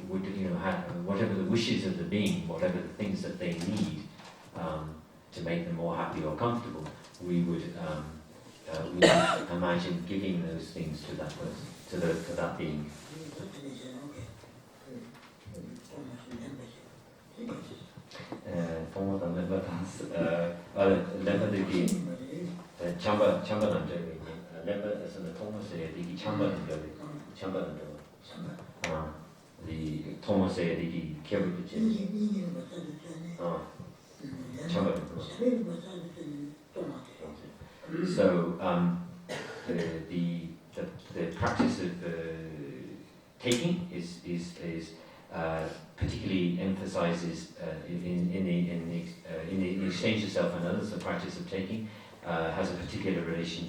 would, have, whatever the wishes of the being, whatever the things that they need to make them more happy or comfortable, we would imagine giving those things to that person, to that being. So the practice of taking is particularly emphasizes in the exchange of self and others. The practice of taking has a particular relation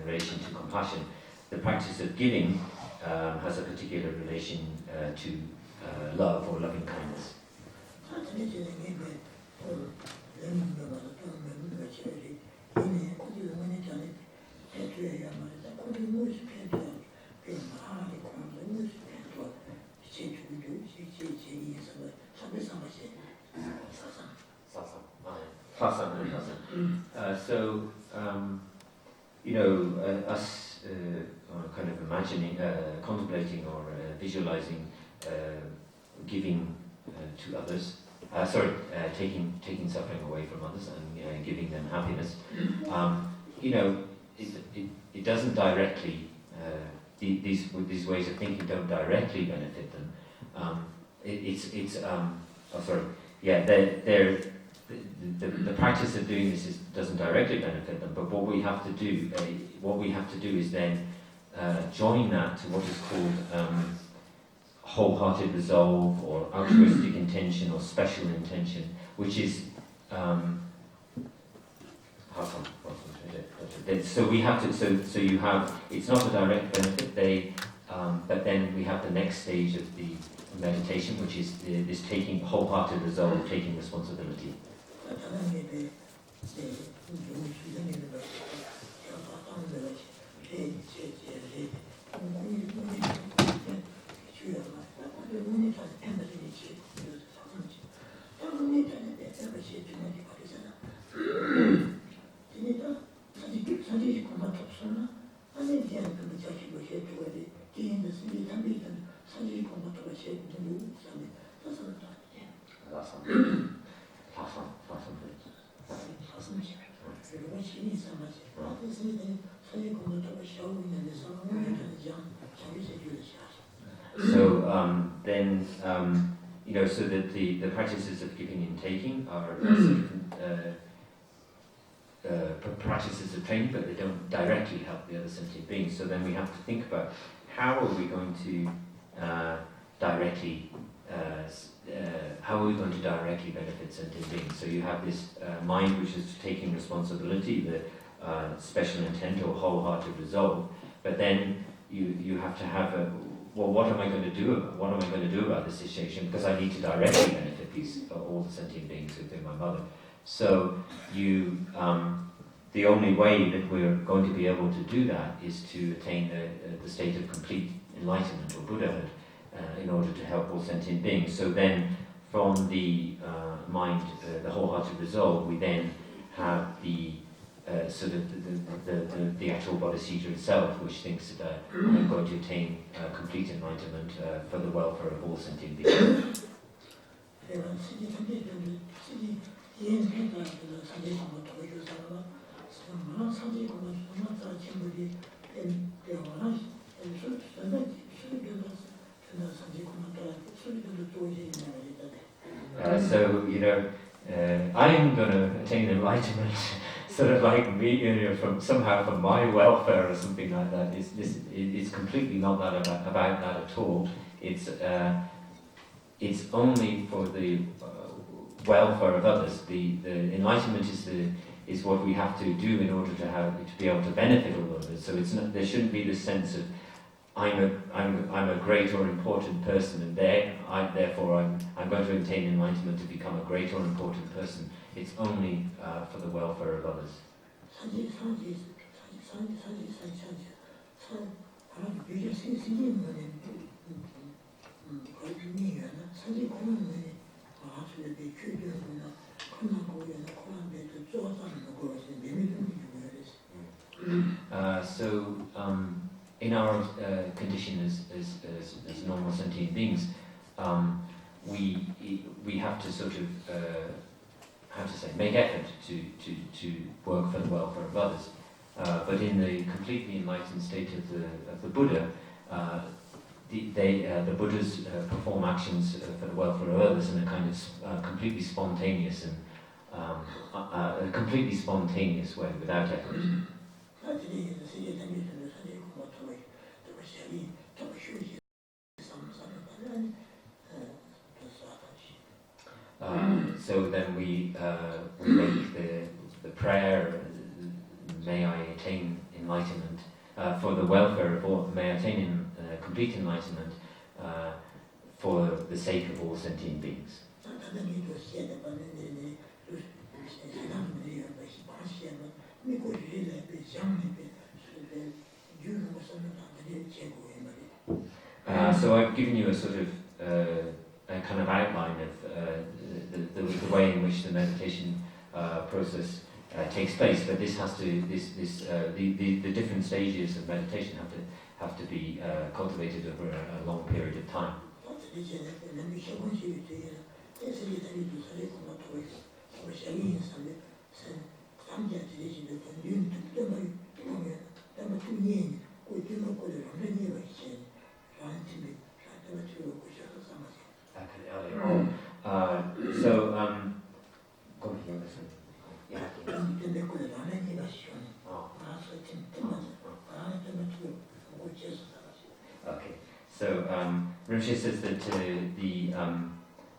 to compassion. The practice of giving has a particular relation to love or loving kindness. Us kind of imagining, contemplating or visualizing giving to others, taking suffering away from others and giving them happiness. It doesn't directly, these ways of thinking don't directly benefit them. The practice of doing this doesn't directly benefit them, but what we have to do is then join that to what is called wholehearted resolve or altruistic intention or special intention, which is so we have to. So you have. It's not a direct benefit. But then we have the next stage of the meditation, which is this taking wholehearted resolve, taking responsibility. So that the practices of giving and taking are practices of training, but they don't directly help the other sentient beings. So then we have to think about how are we going to directly benefit sentient beings. So you have this mind which is taking responsibility, the special intent or wholehearted resolve, but then you have to have what am I going to do? What am I going to do about this situation? Because I need to directly benefit all the sentient beings within my mother. So the only way that we're going to be able to do that is to attain the state of complete enlightenment or Buddhahood in order to help all sentient beings. So then, from the mind, the wholehearted resolve, we then have the the actual Bodhicitta itself, which thinks that I'm going to attain complete enlightenment for the welfare of all sentient beings. I'm going to attain enlightenment sort of like me, somehow for my welfare or something like that. It's completely not that about that at all. It's only for the welfare of others. The enlightenment is what we have to do in order to be able to benefit all others. So there shouldn't be this sense of I'm a great or important person, and therefore I'm going to attain enlightenment to become a great or important person. It's only for the welfare of others. In our condition as normal sentient beings, we have to sort of make effort to work for the welfare of others. But in the completely enlightened state of the Buddha, the Buddhas perform actions for the welfare of others in a kind of completely spontaneous way, without effort. So then we make the prayer, may I attain enlightenment, for the welfare of all, may I attain complete enlightenment for the sake of all sentient beings. So I've given you a sort of a kind of outline of the way in which the meditation process takes place, but this has to the different stages of meditation have to be cultivated over a long period of time. Rinpoche says that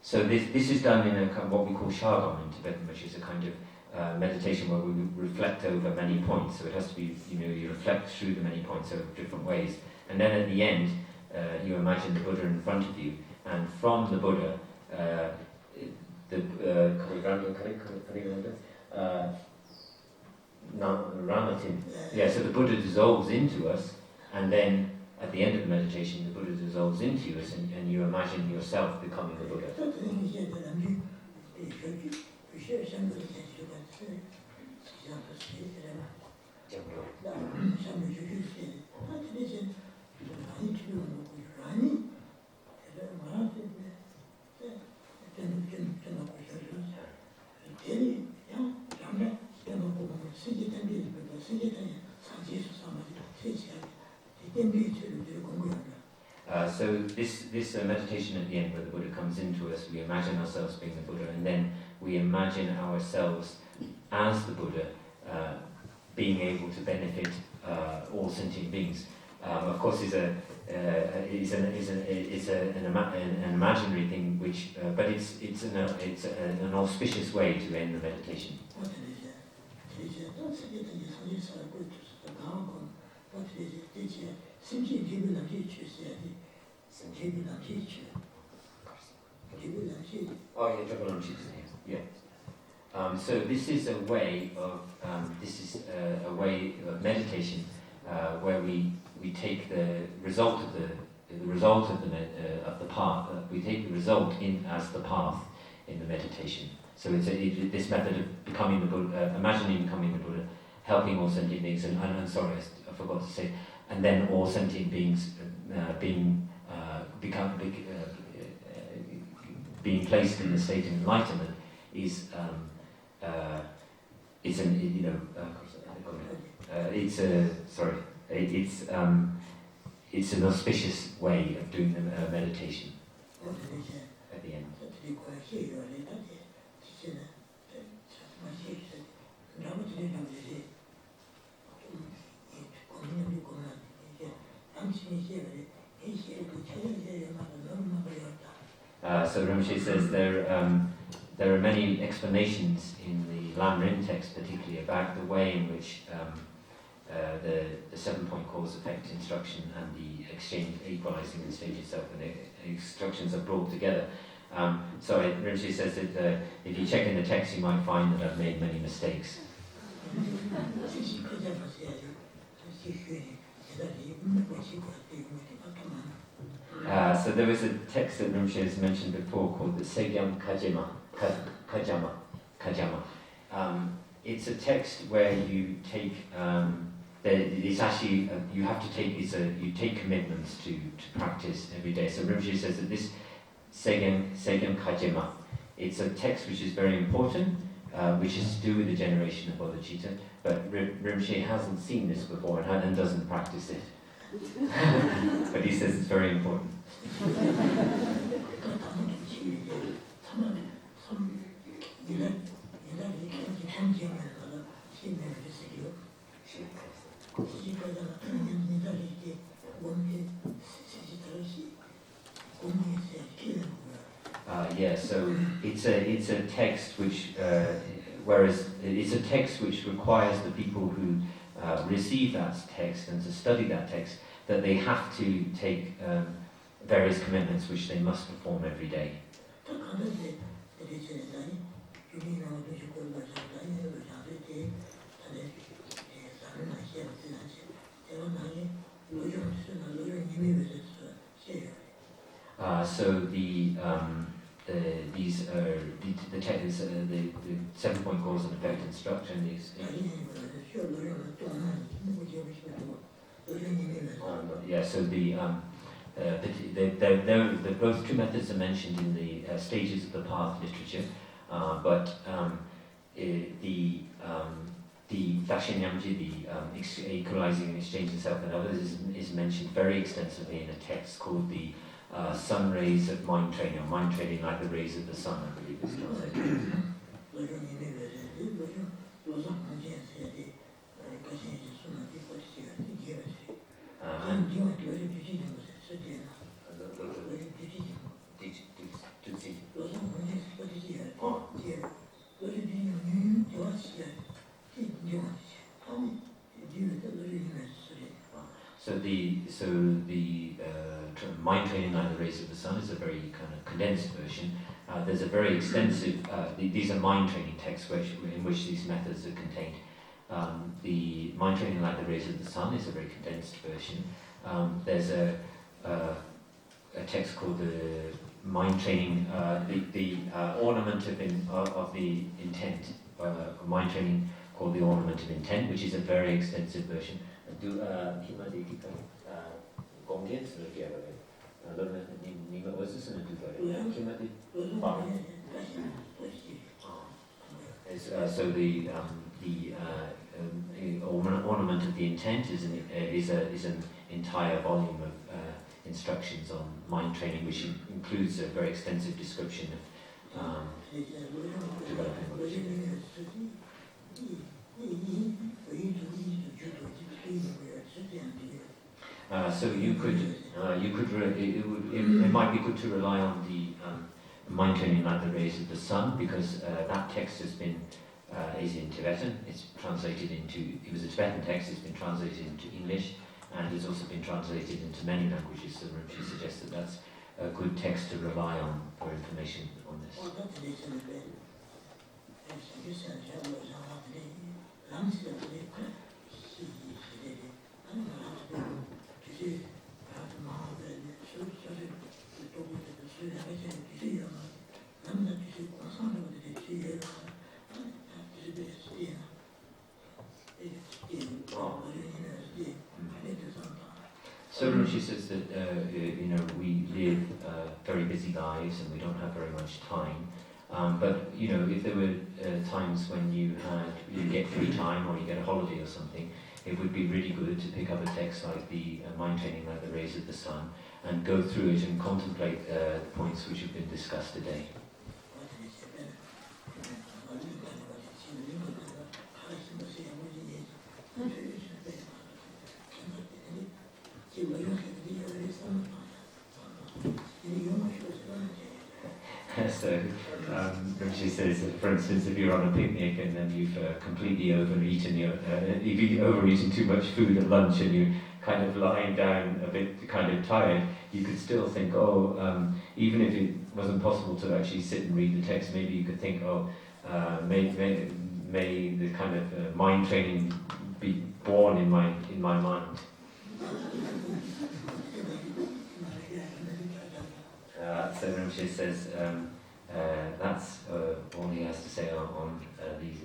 so this is done in a what we call Shagon in Tibetan, which is a kind of meditation where we reflect over many points. So it has to be, you reflect through the many points over different ways, and then at the end you imagine the Buddha in front of you, and from the Buddha so the Buddha dissolves into us, and then at the end of the meditation the Buddha dissolves into us, and you imagine yourself becoming the Buddha. So this meditation at the end, where the Buddha comes into us, we imagine ourselves being the Buddha, and then we imagine ourselves as the Buddha, being able to benefit all sentient beings. Of course, it's an imaginary thing, which but it's an auspicious way to end the meditation. So this is a way of meditation where we take the result of the path. We take the result as the path in the meditation. So it's this method of becoming the Buddha, imagining becoming the Buddha, helping all sentient beings, and I'm sorry, I forgot to say, and then all sentient beings being placed in the state of enlightenment is it's an auspicious way of doing the meditation at the end. So Rinpoche says there are many explanations in the Lam Rin text, particularly about the way in which the 7-point cause-effect instruction and the exchange, equalizing and stage itself, and the instructions are brought together. So Rinpoche says that if you check in the text, you might find that I've made many mistakes. So there was a text that Rinpoche has mentioned before called the Segyam Kajama. It's a text where you take, it's actually, you have to take, you take commitments to practice every day. So Rinpoche says that this Segyam Kajama, it's a text which is very important, which is to do with the generation of Bodhicitta, but Rinpoche hasn't seen this before and doesn't practice it. But he says it's very important. So it's a text which, whereas it's a text which requires the people who receive that text and to study that text, that they have to take various commitments which they must perform every day. So these are the text, the 7-point cause and effect instruction is. So the both two methods are mentioned in the stages of the path literature, but the Dakshinyamji, the equalizing and exchanging self and others, is mentioned very extensively in a text called the Sun Rays of Mind Training, or Mind Training Like the Rays of the Sun, I believe it's translated. So the Mind Training Like the Rays of the Sun is a very kind of condensed version. There's a very extensive, these are mind training texts in which these methods are contained. The Mind Training Like the Rays of the Sun is a very condensed version. There's a text called the Mind Training, the Ornament of the Intent, Mind Training called the Ornament of Intent, which is a very extensive version. So the Ornament of the Intent is an entire volume of instructions on mind training, which includes a very extensive description of developing. So it might be good to rely on the Mind Training Like the Rays of the Sun, because that text has been is in Tibetan. It's translated into. It was a Tibetan text. It's been translated into English, and it's also been translated into many languages. So Rinpoche suggests that that's a good text to rely on for information on this. So Rinpoche says that we live very busy lives and we don't have very much time. But if there were times when you get free time or you get a holiday or something, it would be really good to pick up a text like the Mind Training Like the Rays of the Sun and go through it and contemplate the points which have been discussed today. she says, for instance, if you're on a picnic and then you've completely overeaten, you've overeaten too much food at lunch and you're kind of lying down a bit kind of tired, you could still think, even if it wasn't possible to actually sit and read the text, maybe you could think, may the kind of mind training be born in my mind. So Rinpoche says that's all he has to say on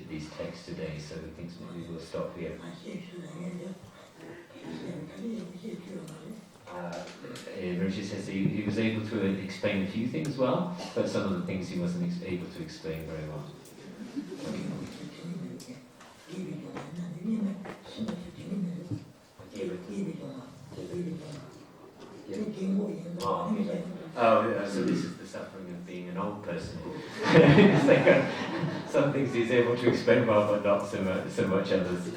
these texts today, so he thinks maybe we'll stop here. Rinpoche says he was able to explain a few things well, but some of the things he wasn't able to explain very well. So this is the suffering of being an old person. It's like some things he's able to explain well, but not so much others.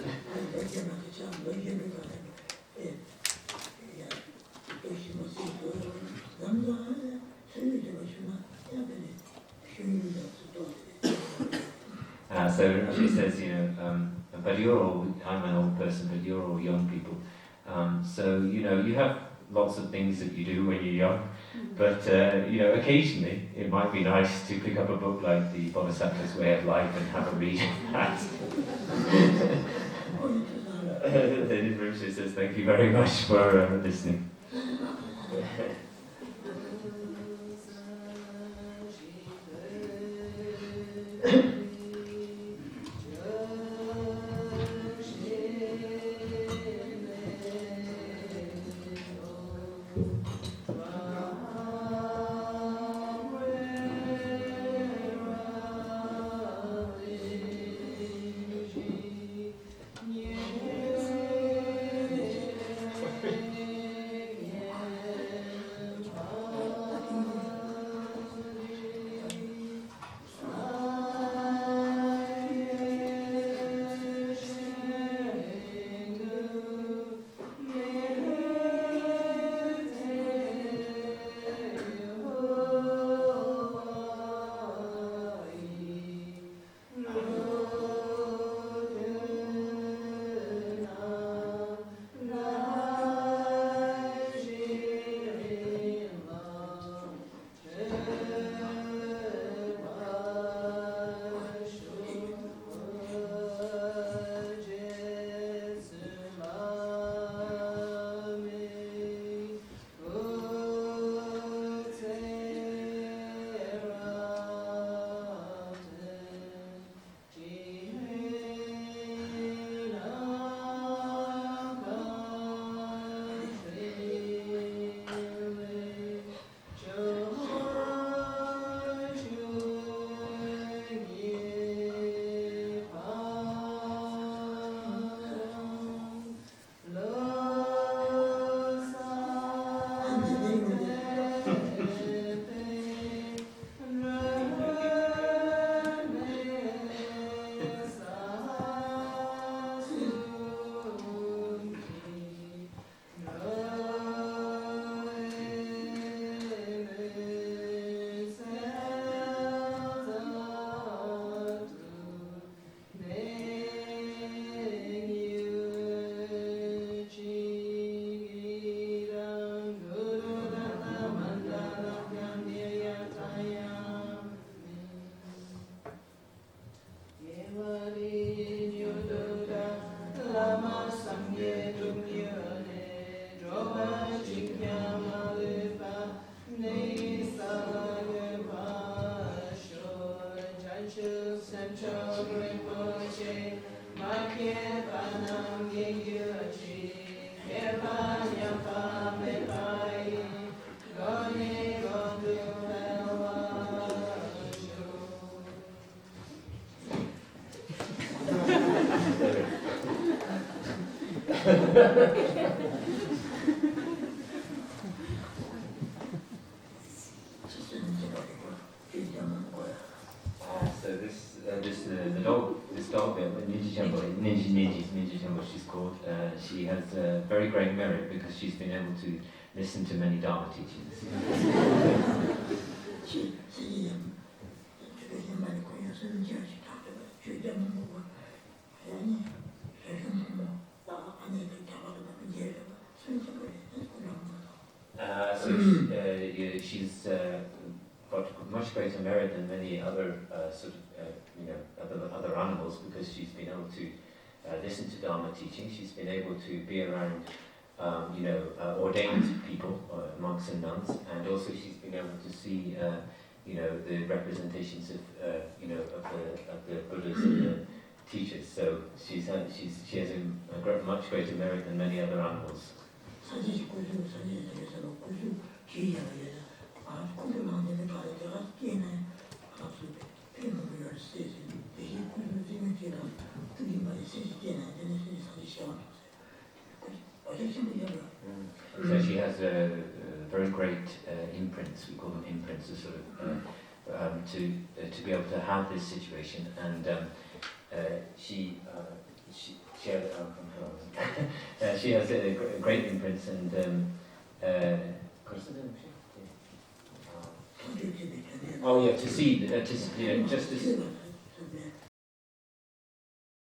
So she says, but you're all, I'm an old person, but you're all young people. So, you have lots of things that you do when you're young, but, occasionally it might be nice to pick up a book like the Bodhisattva's Way of Life and have a read of that. Then Rinpoche says, thank you very much for listening. This dog, Ninji, she's called. She has very great merit because she's been able to listen to many Dharma teachings. She's got much greater merit than many other other animals, because she's been able to listen to Dharma teaching. She's been able to be around ordained people, monks and nuns, and also she's been able to see the representations of the Buddhas and the teachers. So she has a much greater merit than many other animals. So she has a very great imprints. We call them imprints, to sort of to be able to have this situation, and she has a great imprints, and to see, just to